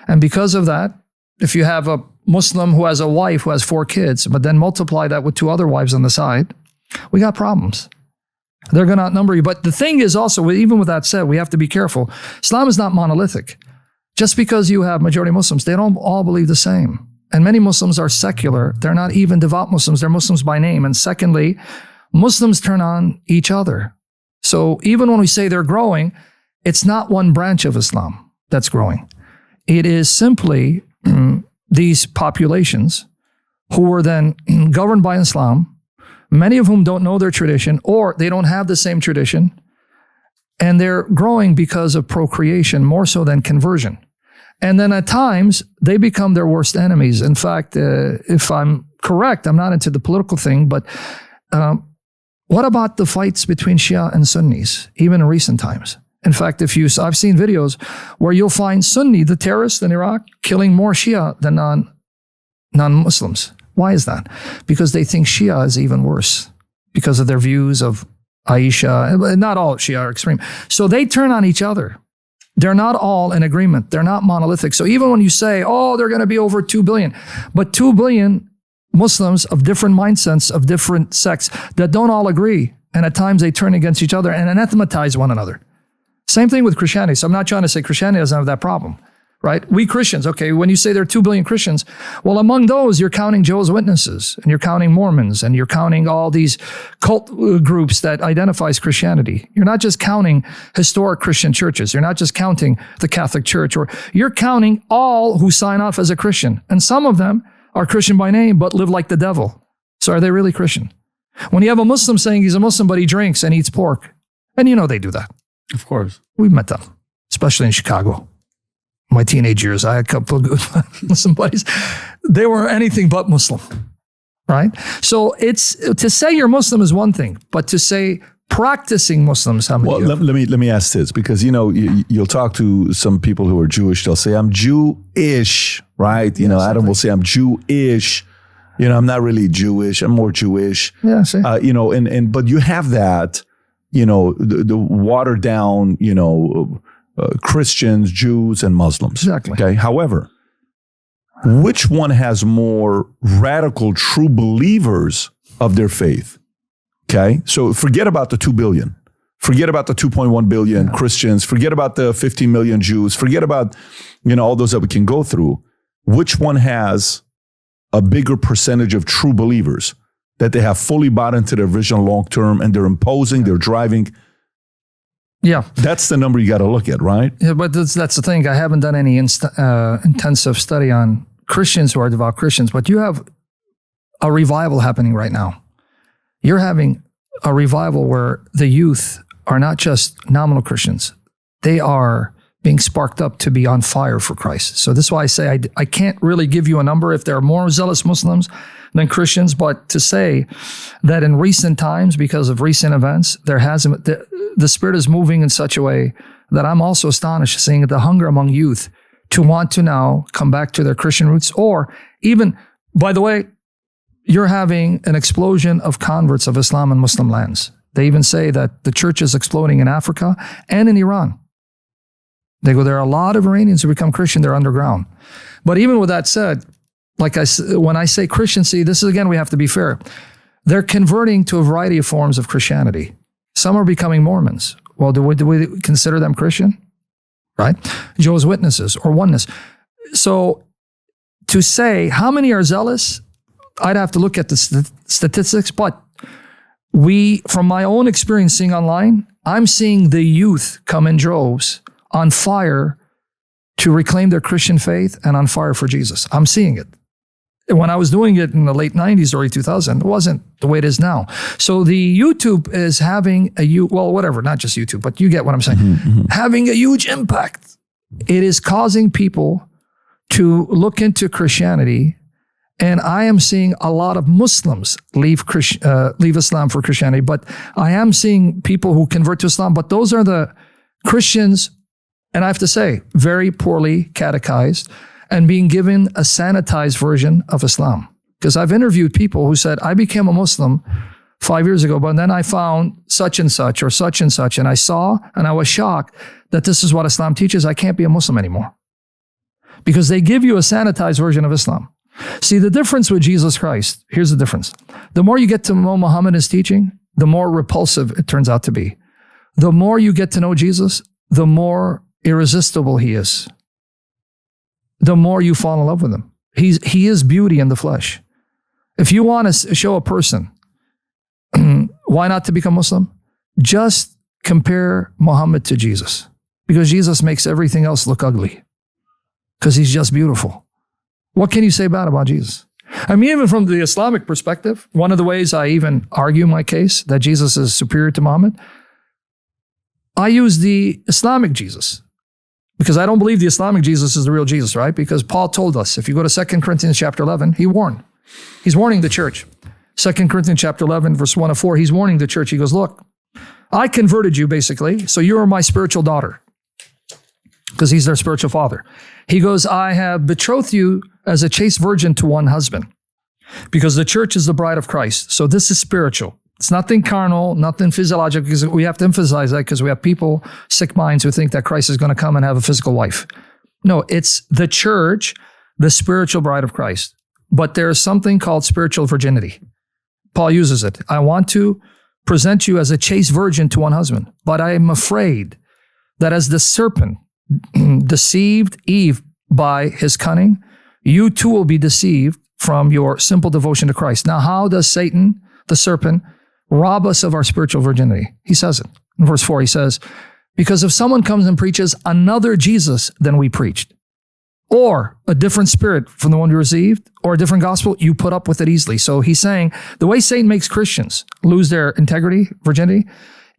[SPEAKER 1] And because of that, if you have a Muslim who has a wife who has 4 kids, but then multiply that with 2 other wives on the side, we got problems. They're going to outnumber you. But the thing is also, even with that said, we have to be careful. Islam is not monolithic. Just because you have majority Muslims, they don't all believe the same. And many Muslims are secular. They're not even devout Muslims. They're Muslims by name. And secondly, Muslims turn on each other. So even when we say they're growing, it's not one branch of Islam that's growing. It is simply these populations who were then governed by Islam, many of whom don't know their tradition or they don't have the same tradition, and they're growing because of procreation more so than conversion. And then at times, they become their worst enemies. In fact, if I'm correct, I'm not into the political thing, but what about the fights between Shia and Sunnis, even in recent times? In fact, I've seen videos where you'll find Sunni, the terrorists in Iraq, killing more Shia than non-Muslims. Why is that? Because they think Shia is even worse because of their views of Aisha. Not all Shia are extreme. So they turn on each other. They're not all in agreement. They're not monolithic. So even when you say, oh, they're going to be over 2 billion, but 2 billion Muslims of different mindsets, of different sects that don't all agree. And at times they turn against each other and anathematize one another. Same thing with Christianity. So I'm not trying to say Christianity doesn't have that problem, right? We Christians, okay, when you say there are 2 billion Christians, well, among those, you're counting Jehovah's Witnesses, and you're counting Mormons, and you're counting all these cult groups that identifies Christianity. You're not just counting historic Christian churches. You're not just counting the Catholic Church, or you're counting all who sign off as a Christian. And some of them are Christian by name, but live like the devil. So are they really Christian? When you have a Muslim saying he's a Muslim, but he drinks and eats pork, and you know they do that.
[SPEAKER 2] Of course.
[SPEAKER 1] We've met them, especially in Chicago. My teenage years, I had a couple of good Muslim buddies. They were anything but Muslim, right? So it's to say you're Muslim is one thing, but to say practicing Muslims, how many?
[SPEAKER 3] Well, let me ask this, because you'll talk to some people who are Jewish. They'll say, "I'm Jewish," right? You know, Adam will say, "I'm Jewish." You know, I'm not really Jewish. I'm more Jewish.
[SPEAKER 1] Yeah, see.
[SPEAKER 3] But you have that, the watered down, Christians, Jews, and Muslims.
[SPEAKER 1] Exactly.
[SPEAKER 3] Okay. However, which one has more radical, true believers of their faith? Okay. So forget about the 2 billion. Forget about the 2.1 billion Christians. Forget about the 15 million Jews. Forget about, all those that we can go through. Which one has a bigger percentage of true believers that they have fully bought into their vision long term, and they're imposing, they're driving?
[SPEAKER 1] Yeah.
[SPEAKER 3] That's the number you got to look at, right?
[SPEAKER 1] Yeah, but that's the thing. I haven't done any intensive study on Christians who are devout Christians, but you have a revival happening right now. You're having a revival where the youth are not just nominal Christians. They are being sparked up to be on fire for Christ. So this is why I say I can't really give you a number if there are more zealous Muslims than Christians, but to say that in recent times, because of recent events, the Spirit is moving in such a way that I'm also astonished, seeing the hunger among youth to want to now come back to their Christian roots, or even, by the way, you're having an explosion of converts of Islam in Muslim lands. They even say that the church is exploding in Africa and in Iran. They go, there are a lot of Iranians who become Christian, they're underground. But even with that said, when I say Christian, see, this is, again, we have to be fair. They're converting to a variety of forms of Christianity. Some are becoming Mormons. Well, do we consider them Christian? Right? Jehovah's Witnesses or oneness. So to say how many are zealous, I'd have to look at the statistics, but from my own experience seeing online, I'm seeing the youth come in droves on fire to reclaim their Christian faith and on fire for Jesus. I'm seeing it. When I was doing it in the late 90s, early 2000s, it wasn't the way it is now. So the YouTube is having not just YouTube, but you get what I'm saying, having a huge impact. It is causing people to look into Christianity, and I am seeing a lot of Muslims leave Islam for Christianity, but I am seeing people who convert to Islam, but those are the Christians, and I have to say, very poorly catechized and being given a sanitized version of Islam. Because I've interviewed people who said, I became a Muslim 5 years ago, but then I found such and such or such and such, and I saw, and I was shocked that this is what Islam teaches. I can't be a Muslim anymore. Because they give you a sanitized version of Islam. See, the difference with Jesus Christ, here's the difference. The more you get to know Muhammad's teaching, the more repulsive it turns out to be. The more you get to know Jesus, the more irresistible he is. The more you fall in love with him. He is beauty in the flesh. If you want to show a person why not to become Muslim, just compare Muhammad to Jesus. Because Jesus makes everything else look ugly. Because he's just beautiful. What can you say bad about Jesus? I mean, even from the Islamic perspective, one of the ways I even argue my case that Jesus is superior to Muhammad, I use the Islamic Jesus. Because I don't believe the Islamic Jesus is the real Jesus, right? Because Paul told us, if you go to 2 Corinthians chapter 11, he warned. He's warning the church. 2 Corinthians chapter 11, verse 1 to 4, he's warning the church. He goes, look, I converted you basically, so you are my spiritual daughter. Because he's their spiritual father. He goes, I have betrothed you as a chaste virgin to one husband. Because the church is the bride of Christ. So this is spiritual. It's nothing carnal, nothing physiological, because we have to emphasize that because we have people, sick minds, who think that Christ is going to come and have a physical wife. No, it's the church, the spiritual bride of Christ. But there is something called spiritual virginity. Paul uses it. I want to present you as a chaste virgin to one husband, but I am afraid that as the serpent deceived Eve by his cunning, you too will be deceived from your simple devotion to Christ. Now, how does Satan, the serpent, rob us of our spiritual virginity? He says it. In verse 4, he says, because if someone comes and preaches another Jesus than we preached, or a different spirit from the one you received, or a different gospel, you put up with it easily. So he's saying the way Satan makes Christians lose their integrity, virginity,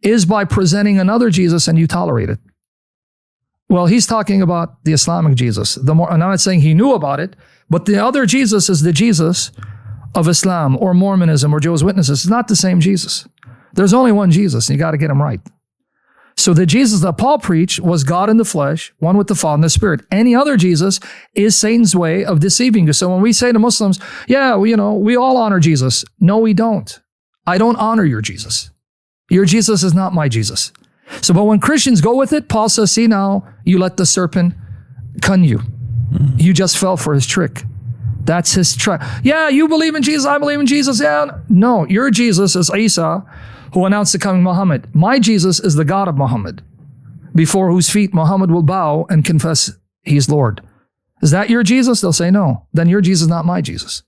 [SPEAKER 1] is by presenting another Jesus and you tolerate it. Well, he's talking about the Islamic Jesus. And I'm not saying he knew about it, but the other Jesus is the Jesus of Islam or Mormonism or Jehovah's Witnesses. It's not the same Jesus. There's only one Jesus, and you got to get him right. So the Jesus that Paul preached was God in the flesh, one with the Father and the Spirit. Any other Jesus is Satan's way of deceiving you. So when we say to Muslims, yeah, we all honor Jesus. No, we don't. I don't honor your Jesus. Your Jesus is not my Jesus. So, but when Christians go with it, Paul says, see now, you let the serpent cun you. You just fell for his trick. That's his trick. Yeah, you believe in Jesus, I believe in Jesus. Yeah, no, your Jesus is Isa, who announced the coming Muhammad. My Jesus is the God of Muhammad, before whose feet Muhammad will bow and confess he's Lord. Is that your Jesus? They'll say no. Then your Jesus is not my Jesus.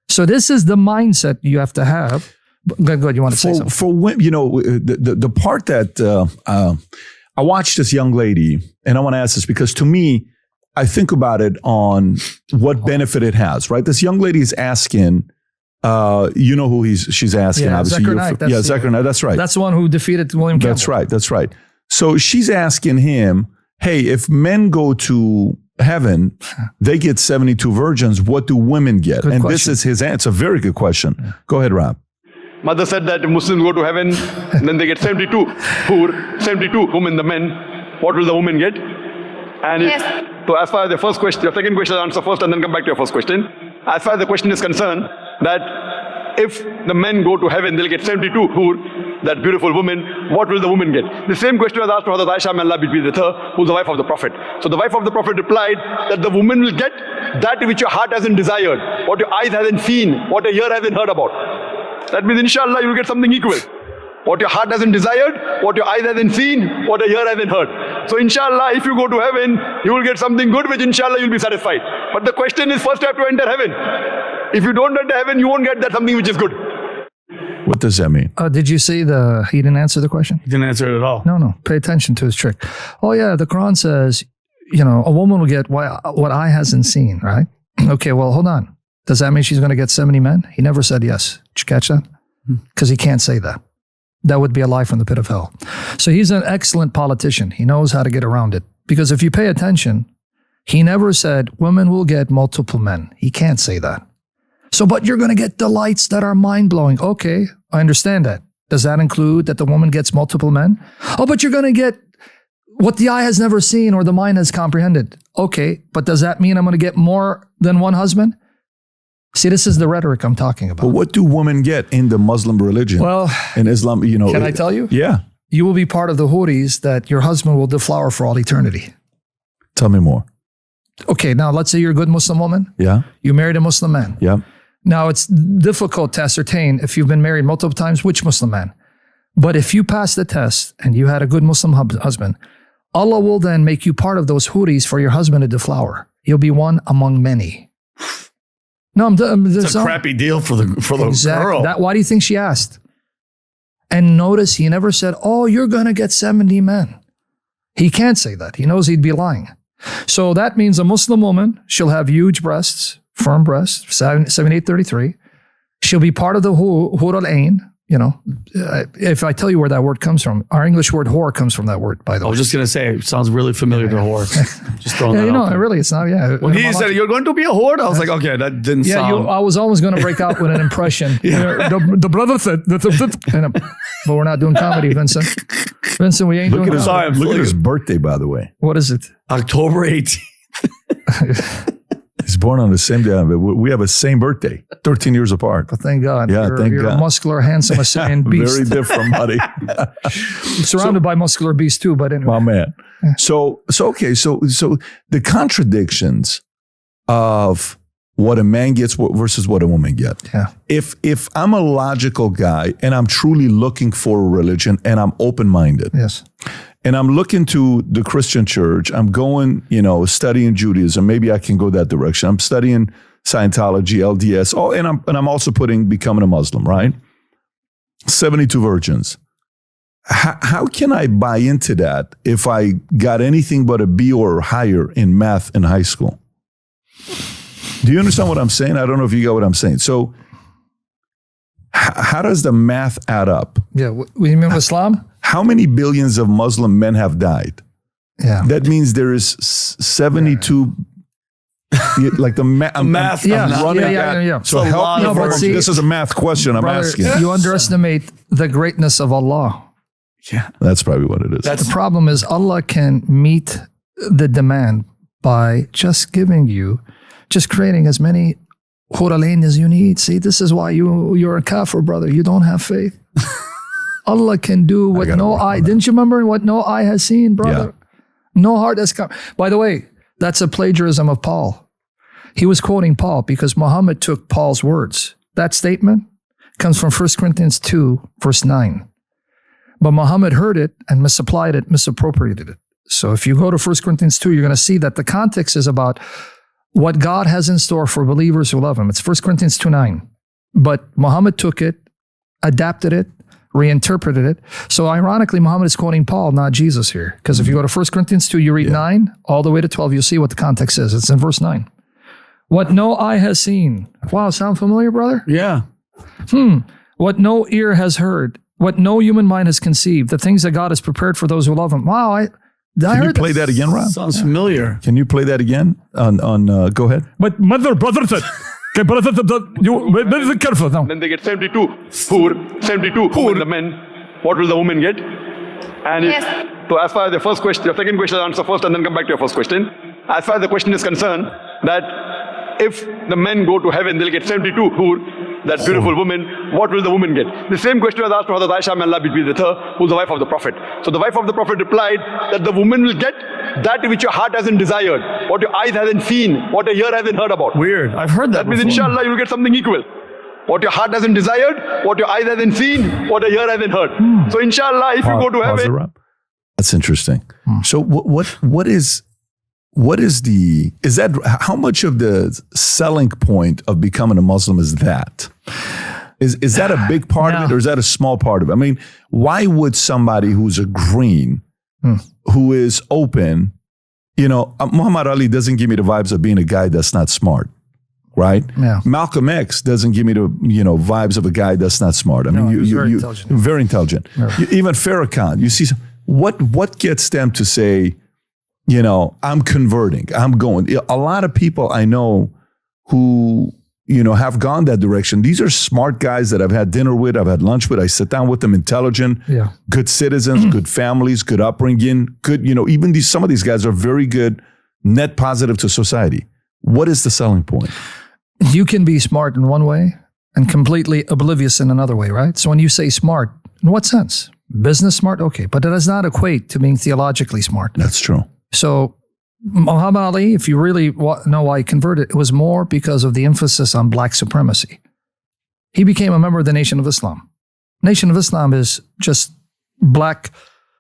[SPEAKER 1] So this is the mindset you have to have. Go ahead, you want to say something?
[SPEAKER 3] For women, the part that I watched this young lady, and I want to ask this because to me, I think about it on what benefit it has, right? This young lady is asking, you know who she's asking,
[SPEAKER 1] yeah,
[SPEAKER 3] obviously.
[SPEAKER 1] Zechariah,
[SPEAKER 3] Knight, that's right.
[SPEAKER 1] That's the one who defeated William Campbell.
[SPEAKER 3] That's right. So she's asking him, hey, if men go to heaven, they get 72 virgins, what do women get?
[SPEAKER 1] Good
[SPEAKER 3] and
[SPEAKER 1] question.
[SPEAKER 3] This is his answer. A very good question. Yeah. Go ahead, Rob.
[SPEAKER 4] Mother said that Muslims go to heaven, and then they get 72 women, the men. What will the women get? And
[SPEAKER 5] yes.
[SPEAKER 4] So as far as the first question, your second question, I'll answer first and then come back to your first question. As far as the question is concerned, that if the men go to heaven, they'll get 72 that beautiful woman. What will the woman get? The same question was asked to Hazrat Aisha, may Allah be pleased with her, who's the wife of the Prophet. So the wife of the Prophet replied that the woman will get that which your heart hasn't desired, what your eyes hasn't seen, what your ear hasn't heard about. That means, inshallah, you will get something equal. What your heart hasn't desired, what your eyes hasn't seen, what your ear hasn't heard. So, inshallah, if you go to heaven, you will get something good, which, inshallah, you'll be satisfied. But the question is, first you have to enter heaven. If you don't enter heaven, you won't get that something which is good.
[SPEAKER 3] What does that mean?
[SPEAKER 1] Did you see he didn't answer the question?
[SPEAKER 2] He didn't answer it at all.
[SPEAKER 1] No. Pay attention to his trick. Oh, yeah, the Quran says, a woman will get what eye hasn't seen, right? Okay, well, hold on. Does that mean she's going to get 70 men? He never said yes. Did you catch that? Because he can't say that. That would be a lie from the pit of hell. So he's an excellent politician. He knows how to get around it. Because if you pay attention, he never said women will get multiple men. He can't say that. So, but you're going to get delights that are mind-blowing. Okay, I understand that. Does that include that the woman gets multiple men? Oh, but you're going to get what the eye has never seen or the mind has comprehended. Okay, but does that mean I'm going to get more than one husband? See, this is the rhetoric I'm talking about.
[SPEAKER 3] But what do women get in the Muslim religion?
[SPEAKER 1] Well,
[SPEAKER 3] in Islam,
[SPEAKER 1] can I tell you?
[SPEAKER 3] Yeah.
[SPEAKER 1] You will be part of the Houris that your husband will deflower for all eternity.
[SPEAKER 3] Tell me more.
[SPEAKER 1] Okay, now let's say you're a good Muslim woman.
[SPEAKER 3] Yeah.
[SPEAKER 1] You married a Muslim man.
[SPEAKER 3] Yeah.
[SPEAKER 1] Now it's difficult to ascertain if you've been married multiple times, which Muslim man. But if you pass the test and you had a good Muslim husband, Allah will then make you part of those Houris for your husband to deflower. You'll be one among many. No,
[SPEAKER 2] it's a crappy deal for the girl.
[SPEAKER 1] Why do you think she asked? And notice he never said, oh, you're going to get 70 men. He can't say that. He knows he'd be lying. So that means a Muslim woman, she'll have huge breasts, firm breasts, 7833. She'll be part of the Hur al-Ain. If I tell you where that word comes from, our English word whore comes from that word, by the way.
[SPEAKER 2] I was just going to say, it sounds really familiar to whore. Just throwing that out there.
[SPEAKER 1] Really, it's not,
[SPEAKER 2] When he said, you're going to be a whore, I was like, okay, that didn't sound.
[SPEAKER 1] I was always going to break out with an impression. The brother said, but we're not doing comedy, Vincent. Vincent, we ain't doing comedy.
[SPEAKER 3] Look at his birthday, by the way.
[SPEAKER 1] What is it?
[SPEAKER 2] October 18th.
[SPEAKER 3] He's born on the same day. We have the same birthday, 13 years apart.
[SPEAKER 1] But thank God.
[SPEAKER 3] Yeah,
[SPEAKER 1] you're a muscular, handsome Assyrian beast.
[SPEAKER 3] Very different, buddy.
[SPEAKER 1] Surrounded by muscular beasts too, but anyway.
[SPEAKER 3] My man. So the contradictions of what a man gets versus what a woman gets.
[SPEAKER 1] Yeah.
[SPEAKER 3] If I'm a logical guy and I'm truly looking for a religion and I'm open-minded.
[SPEAKER 1] Yes.
[SPEAKER 3] And I'm looking to the Christian church. I'm going, studying Judaism. Maybe I can go that direction. I'm studying Scientology, LDS. Oh, and I'm also becoming a Muslim, right? 72 virgins. How can I buy into that if I got anything but a B or higher in math in high school? Do you understand what I'm saying? I don't know if you get what I'm saying. So how does the math add up?
[SPEAKER 1] Yeah, what do you mean with Islam?
[SPEAKER 3] How many billions of Muslim men have died?
[SPEAKER 1] Yeah.
[SPEAKER 3] That means there is 72, like the math.
[SPEAKER 1] Yeah,
[SPEAKER 3] I'm running that.
[SPEAKER 1] yeah.
[SPEAKER 3] So
[SPEAKER 2] It's a
[SPEAKER 3] help
[SPEAKER 2] lot
[SPEAKER 3] me.
[SPEAKER 2] of
[SPEAKER 3] From,
[SPEAKER 1] see-
[SPEAKER 3] this is a math question I'm
[SPEAKER 1] Brother,
[SPEAKER 3] asking.
[SPEAKER 1] you underestimate the greatness of Allah.
[SPEAKER 2] Yeah.
[SPEAKER 3] That's probably what it is.
[SPEAKER 2] That's
[SPEAKER 1] The problem is Allah can meet the demand by just giving you, just creating as many Huralain as you need. See, this is why you're a kafir, brother. You don't have faith. Allah can do what
[SPEAKER 3] gotta
[SPEAKER 1] no
[SPEAKER 3] work on
[SPEAKER 1] eye,
[SPEAKER 3] that.
[SPEAKER 1] didn't you remember what no eye has seen, brother? No heart has come. By the way, that's a plagiarism of Paul. He was quoting Paul because Muhammad took Paul's words. That statement comes from 1 Corinthians 2, verse 9. But Muhammad heard it and misapplied it, misappropriated it. So if you go to 1 Corinthians 2, you're going to see that the context is about what God has in store for believers who love him. It's 1 Corinthians 2:9. But Muhammad took it, adapted it, reinterpreted it. So ironically, Muhammad is quoting Paul, not Jesus here. Because if you go to 1 Corinthians 2, you read 9 all the way to 12, you'll see what the context is. It's in verse 9. What no eye has seen. Wow, sound familiar, brother?
[SPEAKER 2] Yeah.
[SPEAKER 1] What no ear has heard. What no human mind has conceived. The things that God has prepared for those who love him. Wow, I
[SPEAKER 3] Can you
[SPEAKER 1] heard
[SPEAKER 3] play that again, Rob?
[SPEAKER 2] Sounds familiar.
[SPEAKER 3] Can you play that again? Go ahead.
[SPEAKER 1] But mother, brother said, okay, brother, you be careful now.
[SPEAKER 4] Then they get 72 women, the men. What will the women get? And if, so as far as the first question, your second question, I'll answer first and then come back to your first question. As far as the question is concerned, that if the men go to heaven, they'll get 72 hur, that beautiful woman. What will the woman get? The same question was asked to Hazrat Aisha, may Allah be pleased with her, who's the wife of the Prophet. So the wife of the Prophet replied that the woman will get that which your heart hasn't desired, what your eyes hasn't seen, what your ear hasn't heard about.
[SPEAKER 2] Weird.
[SPEAKER 1] I've heard that
[SPEAKER 4] That means
[SPEAKER 1] before.
[SPEAKER 4] inshallah you'll get something equal. What your heart hasn't desired, what your eyes hasn't seen, what your ear hasn't heard. So inshallah, if you go to
[SPEAKER 3] Pause it,
[SPEAKER 4] heaven,
[SPEAKER 3] Rob. That's interesting. So what is that how much of the selling point of becoming a Muslim is that? Is that a big part of it or is that a small part of it? I mean, why would somebody who's a green, who is open, Muhammad Ali doesn't give me the vibes of being a guy that's not smart, right?
[SPEAKER 1] Yeah.
[SPEAKER 3] Malcolm X doesn't give me the vibes of a guy that's not smart. I mean,
[SPEAKER 1] he's very intelligent.
[SPEAKER 3] Very intelligent. Even Farrakhan, you see, what gets them to say, I'm converting, I'm going. A lot of people I know who, have gone that direction. These are smart guys that I've had dinner with, I've had lunch with, I sit down with them, intelligent, good citizens, good families, good upbringing, good, even some of these guys are very good, net positive to society. What is the selling point?
[SPEAKER 1] You can be smart in one way and completely oblivious in another way, right? So when you say smart, in what sense? Business smart? Okay, but it does not equate to being theologically smart.
[SPEAKER 3] That's true.
[SPEAKER 1] So Muhammad Ali, if you really know why he converted, it was more because of the emphasis on black supremacy. He became a member of the Nation of Islam. Nation of Islam is just black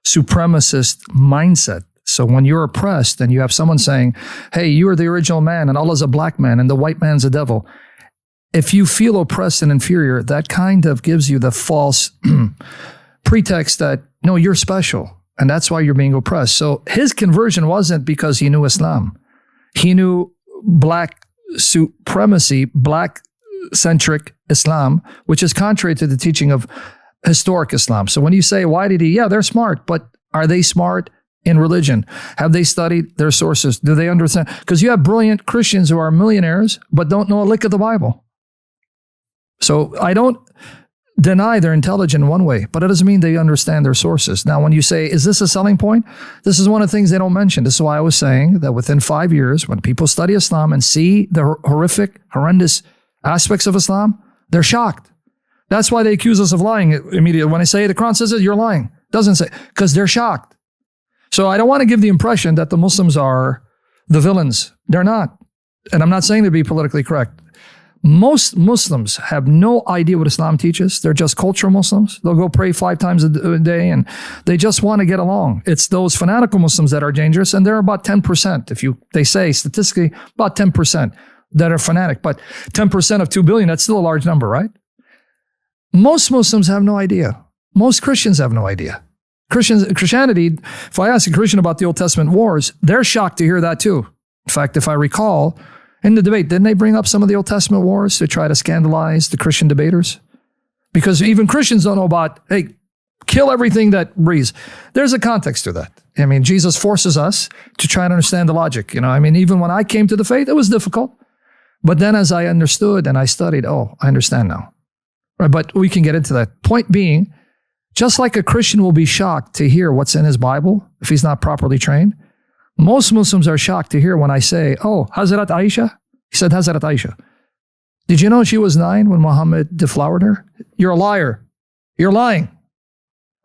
[SPEAKER 1] supremacist mindset. So when you're oppressed and you have someone saying, hey, you are the original man and Allah's a black man and the white man's a devil. If you feel oppressed and inferior, that kind of gives you the false pretext that, no, you're special. And that's why you're being oppressed. So his conversion wasn't because he knew Islam. He knew black supremacy, black-centric Islam, which is contrary to the teaching of historic Islam. So when you say, why did he? Yeah, they're smart, but are they smart in religion? Have they studied their sources? Do they understand? Because you have brilliant Christians who are millionaires, but don't know a lick of the Bible. So I don't deny they're intelligent in one way, but it doesn't mean they understand their sources. Now, when you say, is this a selling point? This is one of the things they don't mention. This is why I was saying that within 5 years, when people study Islam and see the horrific, horrendous aspects of Islam, they're shocked. That's why they accuse us of lying immediately. When I say the Quran says it, you're lying. Doesn't say, because they're shocked. So I don't want to give the impression that the Muslims are the villains. They're not. And I'm not saying to be politically correct. Most Muslims have no idea what Islam teaches. They're just cultural Muslims. They'll go pray 5 times a day and they just want to get along. It's those fanatical Muslims that are dangerous, and they're about 10%. They say statistically about 10% that are fanatic, but 10% of 2 billion, that's still a large number, right? Most Muslims have no idea. Most Christians have no idea. Christianity, if I ask a Christian about the Old Testament wars, they're shocked to hear that too. In fact, if I recall, In the debate, didn't they bring up some of the Old Testament wars to try to scandalize the Christian debaters? Because even Christians don't know about, hey, kill everything that breathes. There's a context to that. I mean, Jesus forces us to try and understand the logic. I mean, even when I came to the faith, it was difficult. But then as I understood and I studied, I understand now. Right? But we can get into that. Point being, just like a Christian will be shocked to hear what's in his Bible if he's not properly trained, most Muslims are shocked to hear when I say, Hazrat Aisha? He said, Hazrat Aisha. Did you know she was 9 when Muhammad deflowered her? You're a liar. You're lying.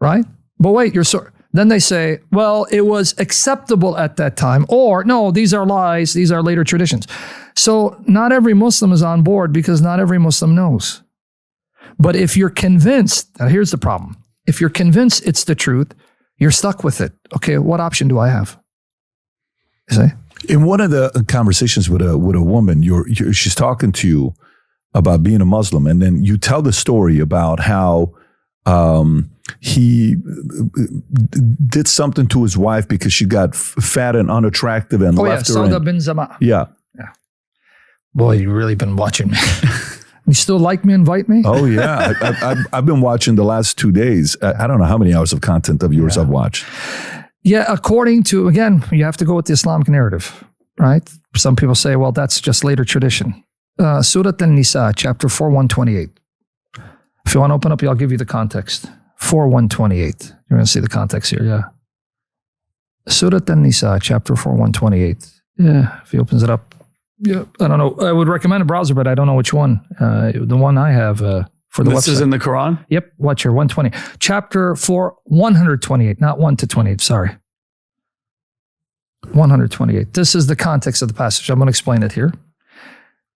[SPEAKER 1] Right? But wait, you're sorry. Then they say, well, it was acceptable at that time. Or, no, these are lies. These are later traditions. So not every Muslim is on board because not every Muslim knows. But if you're convinced, now here's the problem. If you're convinced it's the truth, you're stuck with it. Okay, what option do I have? You see?
[SPEAKER 3] In one of the conversations with a woman, she's talking to you about being a Muslim, and then you tell the story about how he did something to his wife because she got fat and unattractive and left her.
[SPEAKER 1] Sauda bin Zama.
[SPEAKER 3] Yeah.
[SPEAKER 1] Boy, you've really been watching me. You still like me, invite me?
[SPEAKER 3] Oh, yeah. I've been watching the last 2 days. I don't know how many hours of content of yours I've watched.
[SPEAKER 1] Yeah, according to, again, you have to go with the Islamic narrative, right? Some people say, well, that's just later tradition. Surah An-Nisa, chapter 4, 128. If you want to open up, I'll give you the context. 4, 128. You're going to see the context here, yeah. Surah An-Nisa, chapter 4, 128. Yeah, if he opens it up. Yeah, I don't know. I would recommend a browser, but I don't know which one. The one I have for the website.
[SPEAKER 2] This is in the Quran?
[SPEAKER 1] Yep. Watch here, 120. Chapter 4, 128, not 1 to 28, sorry. 128. This is the context of the passage. I'm going to explain it here.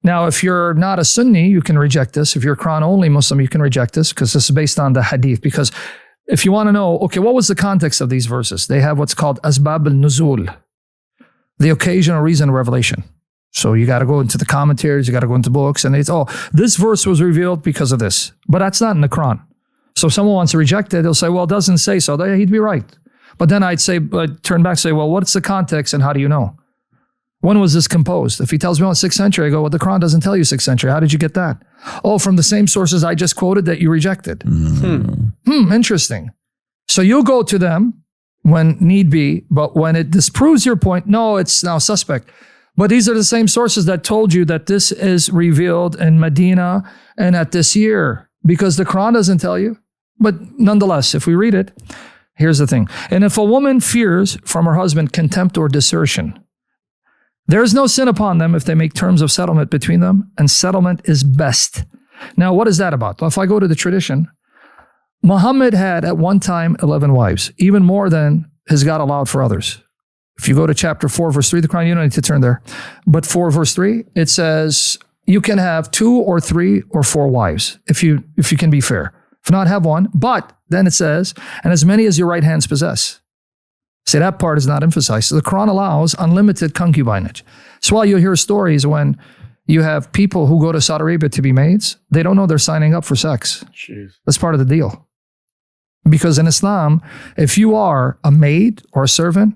[SPEAKER 1] Now, if you're not a Sunni, you can reject this. If you're a Quran-only Muslim, you can reject this because this is based on the hadith. Because if you want to know, okay, what was the context of these verses? They have what's called Asbab al-Nuzul, the occasional reason of revelation. So you got to go into the commentaries, you got to go into books, and it's, this verse was revealed because of this. But that's not in the Quran. So if someone wants to reject it, they'll say, well, it doesn't say so. He'd be right. But then I'd turn back and say, well, what's the context and how do you know? When was this composed? If he tells me, 6th century, I go, well, the Quran doesn't tell you 6th century. How did you get that? From the same sources I just quoted that you rejected. Interesting. So you'll go to them when need be, but when it disproves your point, no, it's now suspect. But these are the same sources that told you that this is revealed in Medina and at this year, because the Quran doesn't tell you. But nonetheless, if we read it, here's the thing. And if a woman fears from her husband contempt or desertion, there is no sin upon them if they make terms of settlement between them, and settlement is best. Now, what is that about? Well, if I go to the tradition, Muhammad had at one time 11 wives, even more than his God allowed for others. If you go to chapter 4, verse 3 of the Quran, you don't need to turn there. But 4, verse 3, it says, you can have 2 or 3 or 4 wives, if you can be fair. If not, have one. But then it says, and as many as your right hands possess. See, that part is not emphasized. So the Quran allows unlimited concubinage. That's why you'll hear stories when you have people who go to Saudi Arabia to be maids. They don't know they're signing up for sex.
[SPEAKER 2] Jeez.
[SPEAKER 1] That's part of the deal. Because in Islam, if you are a maid or a servant,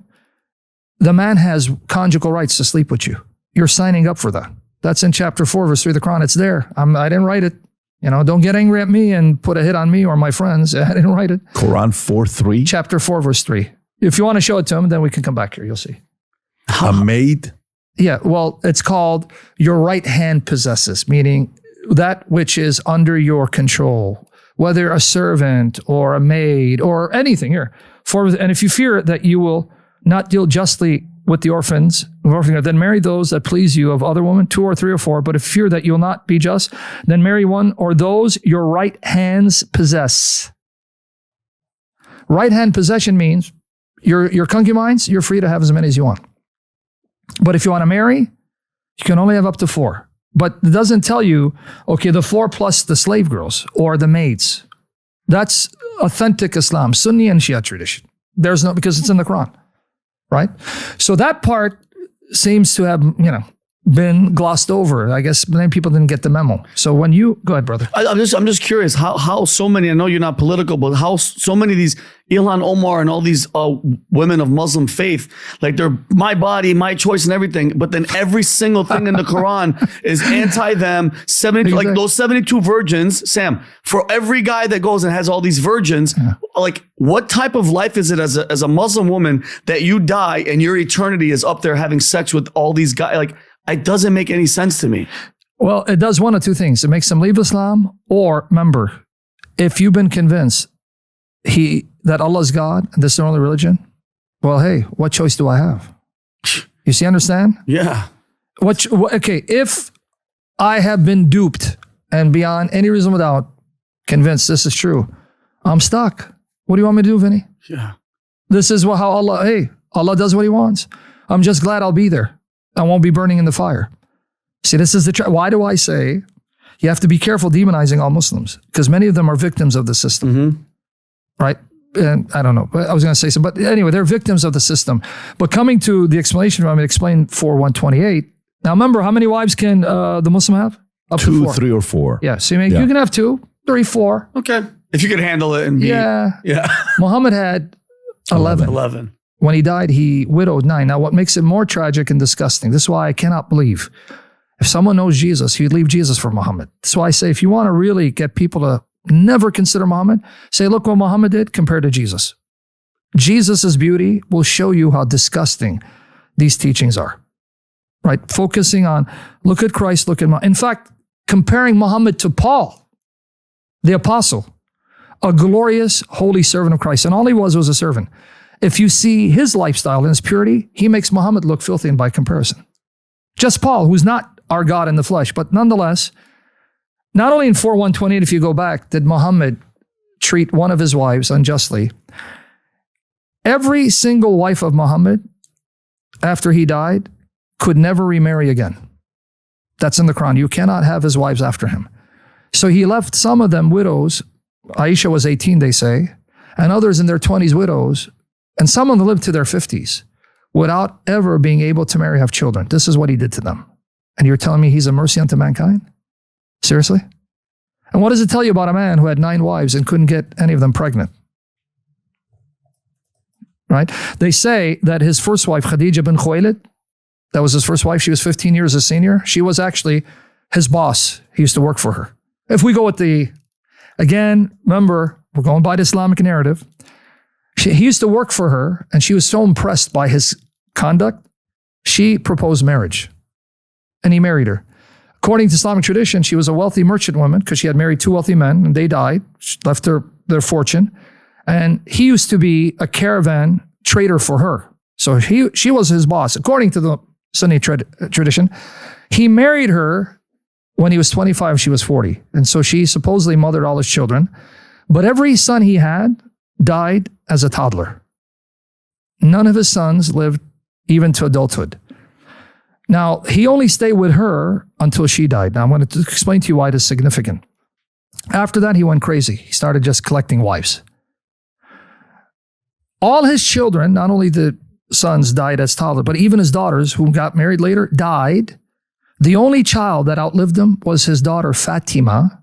[SPEAKER 1] the man has conjugal rights to sleep with you. You're signing up for that. That's in chapter 4, verse 3 of the Quran. It's there. I didn't write it. Don't get angry at me and put a hit on me or my friends. I didn't write it.
[SPEAKER 3] Quran 4:3?
[SPEAKER 1] Chapter 4, verse 3. If you want to show it to him, then we can come back here. You'll see.
[SPEAKER 3] A maid?
[SPEAKER 1] Yeah, well, it's called your right hand possesses, meaning that which is under your control, whether a servant or a maid or anything here. And if you fear that you will not deal justly with the orphans, then marry those that please you of other women, 2 or 3 or 4. But if you fear that you'll not be just, then marry one or those your right hands possess. Right hand possession means your concubines, you're free to have as many as you want. But if you want to marry, you can only have up to 4. But it doesn't tell you, okay, the 4 plus the slave girls or the maids. That's authentic Islam, Sunni and Shia tradition. There's no, because it's in the Quran, right? So that part seems to have, been glossed over. I guess many people didn't get the memo. So when you go ahead, brother.
[SPEAKER 2] I'm just curious how so many. I know you're not political, but how so many of these Ilhan Omar and all these women of Muslim faith, like they're my body, my choice, and everything. But then every single thing in the Quran is anti them. 72, like those 72 virgins, Sam. For every guy that goes and has all these virgins, like what type of life is it as a Muslim woman that you die and your eternity is up there having sex with all these guys? Like, it doesn't make any sense to me.
[SPEAKER 1] Well, it does one of two things. It makes them leave Islam, or remember, if you've been convinced that Allah is God and this is the only religion, well, hey, what choice do I have? You see, understand?
[SPEAKER 2] Yeah.
[SPEAKER 1] Okay, if I have been duped and beyond any reasonable doubt convinced this is true, I'm stuck. What do you want me to do, Vinny?
[SPEAKER 2] Yeah.
[SPEAKER 1] This is how Allah does what he wants. I'm just glad I'll be there. I won't be burning in the fire. See, this is why do I say you have to be careful demonizing all Muslims? Because many of them are victims of the system, right? And I don't know, I was going to say something, but anyway, they're victims of the system. But coming to the explanation, I'm going to explain 4:128. Now remember, how many wives can the Muslim have? Up to
[SPEAKER 3] 2,
[SPEAKER 1] 4.
[SPEAKER 3] 3, or 4.
[SPEAKER 1] Yeah, so you can have 2, 3, 4.
[SPEAKER 2] Okay. If you could handle it and be.
[SPEAKER 1] Yeah. Muhammad had 11.
[SPEAKER 2] 11.
[SPEAKER 1] When he died, he widowed 9. Now, what makes it more tragic and disgusting, this is why I cannot believe, if someone knows Jesus, he'd leave Jesus for Muhammad. That's why I say, if you want to really get people to never consider Muhammad, say, look what Muhammad did compared to Jesus. Jesus' beauty will show you how disgusting these teachings are, right? Focusing on, look at Christ, look at Muhammad. In fact, comparing Muhammad to Paul, the apostle, a glorious, holy servant of Christ. And all he was a servant. If you see his lifestyle and his purity, he makes Muhammad look filthy by comparison. Just Paul, who's not our God in the flesh, but nonetheless, not only in 4:128, if you go back, did Muhammad treat one of his wives unjustly. Every single wife of Muhammad, after he died, could never remarry again. That's in the Quran. You cannot have his wives after him. So he left some of them widows. Aisha was 18, they say, and others in their 20s widows. And some of them lived to their 50s without ever being able to marry, have children. This is what he did to them. And you're telling me he's a mercy unto mankind? Seriously? And what does it tell you about a man who had 9 wives and couldn't get any of them pregnant? Right? They say that his first wife, Khadija bin Khuwaylid, that was his first wife. She was 15 years his senior. She was actually his boss. He used to work for her. If we go with again, remember, we're going by the Islamic narrative. He used to work for her, and she was so impressed by his conduct, she proposed marriage, and he married her. According to Islamic tradition, she was a wealthy merchant woman because she had married 2 wealthy men, and they died, she left their fortune, and he used to be a caravan trader for her. So she was his boss. According to the Sunni tradition, he married her when he was 25, she was 40, and so she supposedly mothered all his children, but every son he had died as a toddler. None of his sons lived even to adulthood. Now, he only stayed with her until she died. Now, I'm going to explain to you why this is significant. After that, he went crazy. He started just collecting wives. All his children, not only the sons died as toddlers, but even his daughters, who got married later, died. The only child that outlived him was his daughter, Fatima,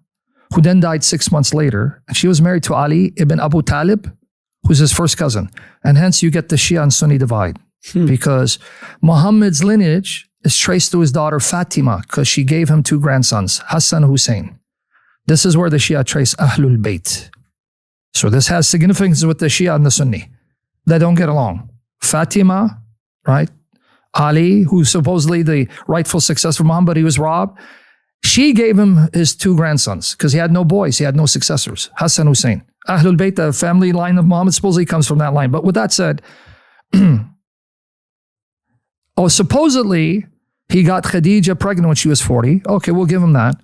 [SPEAKER 1] who then died 6 months later. And she was married to Ali ibn Abu Talib, who's his first cousin. And hence you get the Shia and Sunni divide. Because Muhammad's lineage is traced to his daughter Fatima, because she gave him 2 grandsons, Hassan and Hussein. This is where the Shia trace Ahlul Bayt. So this has significance with the Shia and the Sunni. They don't get along. Fatima, right? Ali, who's supposedly the rightful successor of Muhammad, he was robbed. She gave him his 2 grandsons because he had no boys. He had no successors. Hassan Hussein. Ahlul Bayt, the family line of Muhammad, supposedly comes from that line. But with that said, supposedly he got Khadija pregnant when she was 40. Okay, we'll give him that.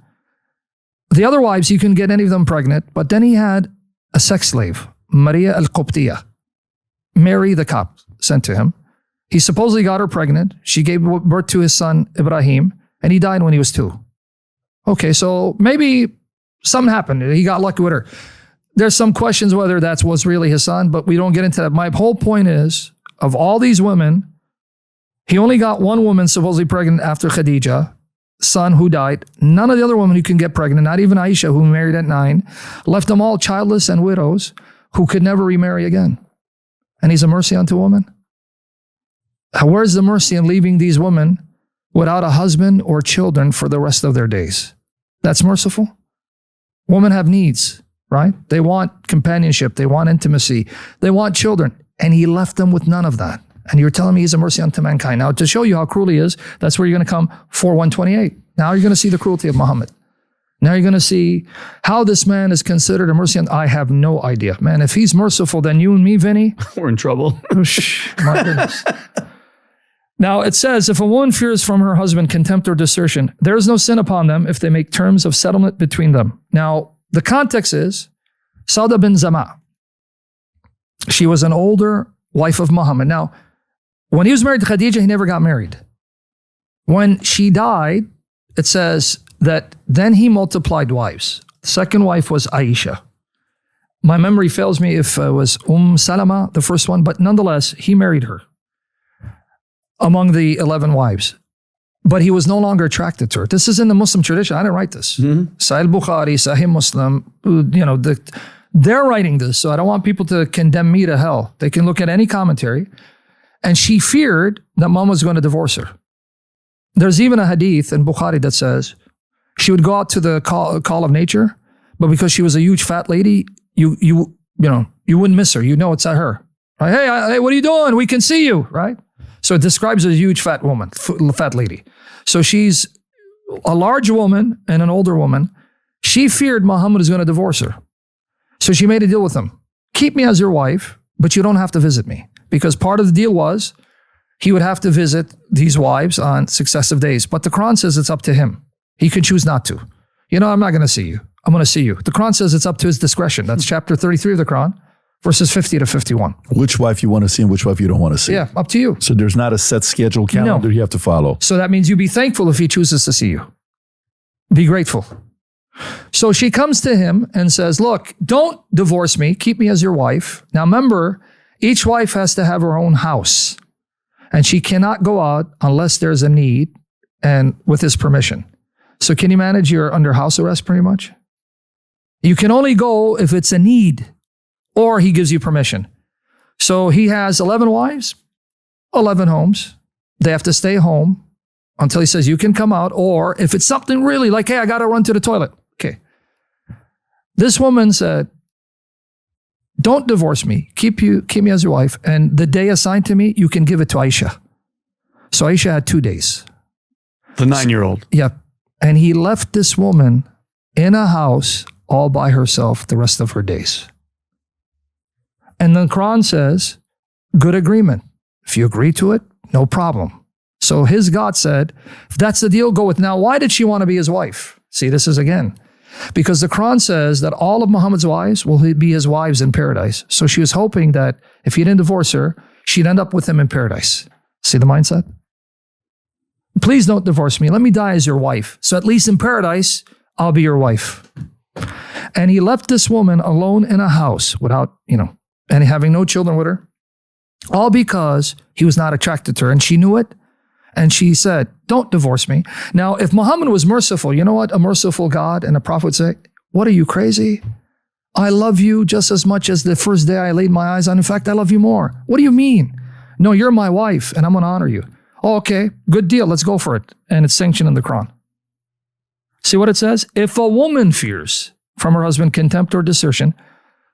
[SPEAKER 1] The other wives, you can get any of them pregnant. But then he had a sex slave, Maria al-Qubtiyah, Mary the Copt, sent to him. He supposedly got her pregnant. She gave birth to his son, Ibrahim, and he died when he was 2. Okay, so maybe something happened. He got lucky with her. There's some questions whether that was really his son, but we don't get into that. My whole point is, of all these women, He only got one woman supposedly pregnant after Khadija, son who died. None of the other women who can get pregnant, not even Aisha, who married at 9, left them all childless and widows who could never remarry again. And he's a mercy unto woman? Where's the mercy in leaving these women without a husband or children for the rest of their days? That's merciful? Women have needs, right? They want companionship. They want intimacy. They want children. And he left them with none of that. And you're telling me he's a mercy unto mankind. Now, to show you how cruel he is, that's where you're going to come 4:128. Now you're going to see the cruelty of Muhammad. Now you're going to see how this man is considered a mercy. I have no idea. Man, if he's merciful, then you and me, Vinny.
[SPEAKER 2] We're in trouble.
[SPEAKER 1] My goodness. Now it says, if a woman fears from her husband contempt or desertion, there is no sin upon them if they make terms of settlement between them. Now, the context is Sauda bin Zama. She was an older wife of Muhammad. Now, when he was married to Khadija, he never got married. When she died, it says that then he multiplied wives. The second wife was Aisha. My memory fails me if it was Salama, the first one, but nonetheless, he married her among the 11 wives. But he was no longer attracted to her. This is in the Muslim tradition. I didn't write this. Sahih Bukhari, Sahih Muslim, they're writing this, so I don't want people to condemn me to hell. They can look at any commentary. And she feared that Mom was going to divorce her. There's even a hadith in Bukhari that says she would go out to the call of nature, but because she was a huge fat lady, you wouldn't miss her. You know it's at her. Right? Hey, what are you doing? We can see you, right? So it describes a huge fat woman, fat lady. So she's a large woman and an older woman. She feared Muhammad was going to divorce her. So she made a deal with him. Keep me as your wife, but you don't have to visit me. Because part of the deal was he would have to visit these wives on successive days. But the Quran says it's up to him. He could choose not to. I'm not going to see you. I'm going to see you. The Quran says it's up to his discretion. That's chapter 33 of the Quran, verses 50 to 51.
[SPEAKER 3] Which wife you want to see and which wife you don't want to see.
[SPEAKER 1] Yeah, up to you.
[SPEAKER 3] So there's not a set schedule calendar you have to follow.
[SPEAKER 1] So that means you be thankful if he chooses to see you. Be grateful. So she comes to him and says, look, don't divorce me. Keep me as your wife. Now remember, each wife has to have her own house. And she cannot go out unless there's a need and with his permission. So can you manage? You're under house arrest pretty much. You can only go if it's a need or he gives you permission. So he has 11 wives, 11 homes. They have to stay home until he says you can come out. Or if it's something really like, hey, I got to run to the toilet. Okay. This woman said, don't divorce me. Keep me as your wife. And the day assigned to me, you can give it to Aisha. So Aisha had 2 days.
[SPEAKER 2] The 9-year-old.
[SPEAKER 1] Yep. And he left this woman in a house all by herself the rest of her days. And the Quran says, good agreement. If you agree to it, no problem. So his God said, if that's the deal, go with. Now, why did she want to be his wife? See, this is again. Because the Quran says that all of Muhammad's wives will be his wives in paradise. So she was hoping that if he didn't divorce her, she'd end up with him in paradise. See the mindset? Please don't divorce me. Let me die as your wife. So at least in paradise, I'll be your wife. And he left this woman alone in a house without, and having no children with her, all because he was not attracted to her. And she knew it. And she said, don't divorce me. Now, if Muhammad was merciful, you know what a merciful God and a prophet would say? What, are you crazy? I love you just as much as the first day I laid my eyes on. In fact, I love you more. What do you mean? No, you're my wife and I'm going to honor you. Oh, okay, good deal. Let's go for it. And it's sanctioned in the Quran. See what it says? If a woman fears from her husband contempt or desertion,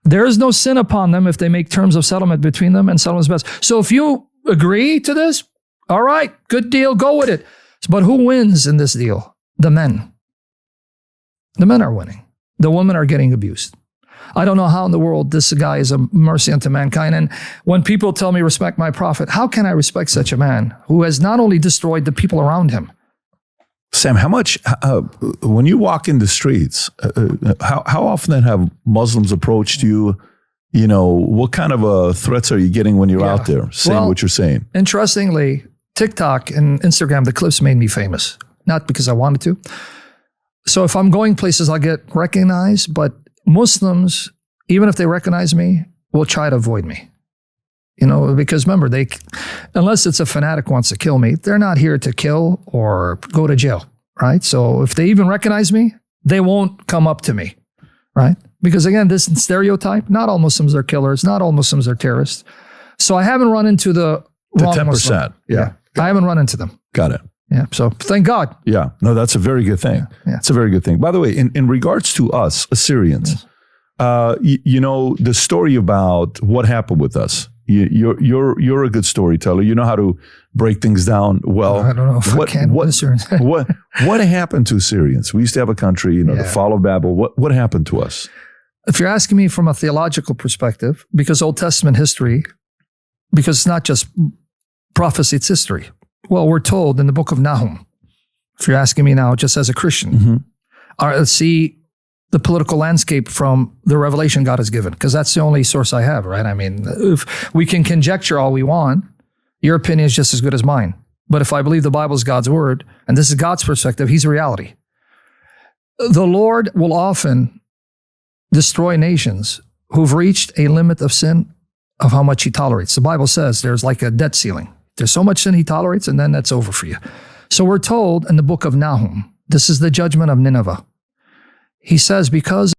[SPEAKER 1] there is no sin upon them if they make terms of settlement between them and settlement is best. So if you agree to this, all right, good deal, go with it. But who wins in this deal? The men. The men are winning. The women are getting abused. I don't know how in the world this guy is a mercy unto mankind. And when people tell me respect my prophet, how can I respect such a man who has not only destroyed the people around him?
[SPEAKER 3] Sam, how much, when you walk in the streets, how often then have Muslims approached you? What kind of threats are you getting when you're out there saying what you're saying?
[SPEAKER 1] Interestingly, TikTok and Instagram, the clips made me famous. Not because I wanted to. So if I'm going places, I'll get recognized. But Muslims, even if they recognize me, will try to avoid me. Because remember, unless it's a fanatic wants to kill me, they're not here to kill or go to jail, right? So if they even recognize me, they won't come up to me, right? Because again, this stereotype, not all Muslims are killers, not all Muslims are terrorists. So I haven't run into the wrong
[SPEAKER 3] 10%.
[SPEAKER 1] Muslim.
[SPEAKER 3] Yeah.
[SPEAKER 1] I haven't run into them.
[SPEAKER 3] Got it.
[SPEAKER 1] Yeah. So thank God.
[SPEAKER 3] Yeah. No, that's a very good thing.
[SPEAKER 1] Yeah.
[SPEAKER 3] It's a very good thing. By the way, in regards to us, Assyrians, the story about what happened with us, you're a good storyteller. You know how to break things down well.
[SPEAKER 1] I don't know if I can.
[SPEAKER 3] What happened to Assyrians? We used to have a country, the fall of Babel. What happened to us?
[SPEAKER 1] If you're asking me from a theological perspective, because Old Testament history, because it's not just prophecy, it's history. Well, we're told in the book of Nahum, if you're asking me now, just as a Christian, see the political landscape from the revelation God has given, because that's the only source I have, right? I mean, if we can conjecture all we want, your opinion is just as good as mine. But if I believe the Bible is God's word, and this is God's perspective, he's reality. The Lord will often destroy nations who've reached a limit of sin of how much he tolerates. The Bible says there's like a debt ceiling. There's so much sin he tolerates, and then that's over for you. So we're told in the book of Nahum, this is the judgment of Nineveh. He says, because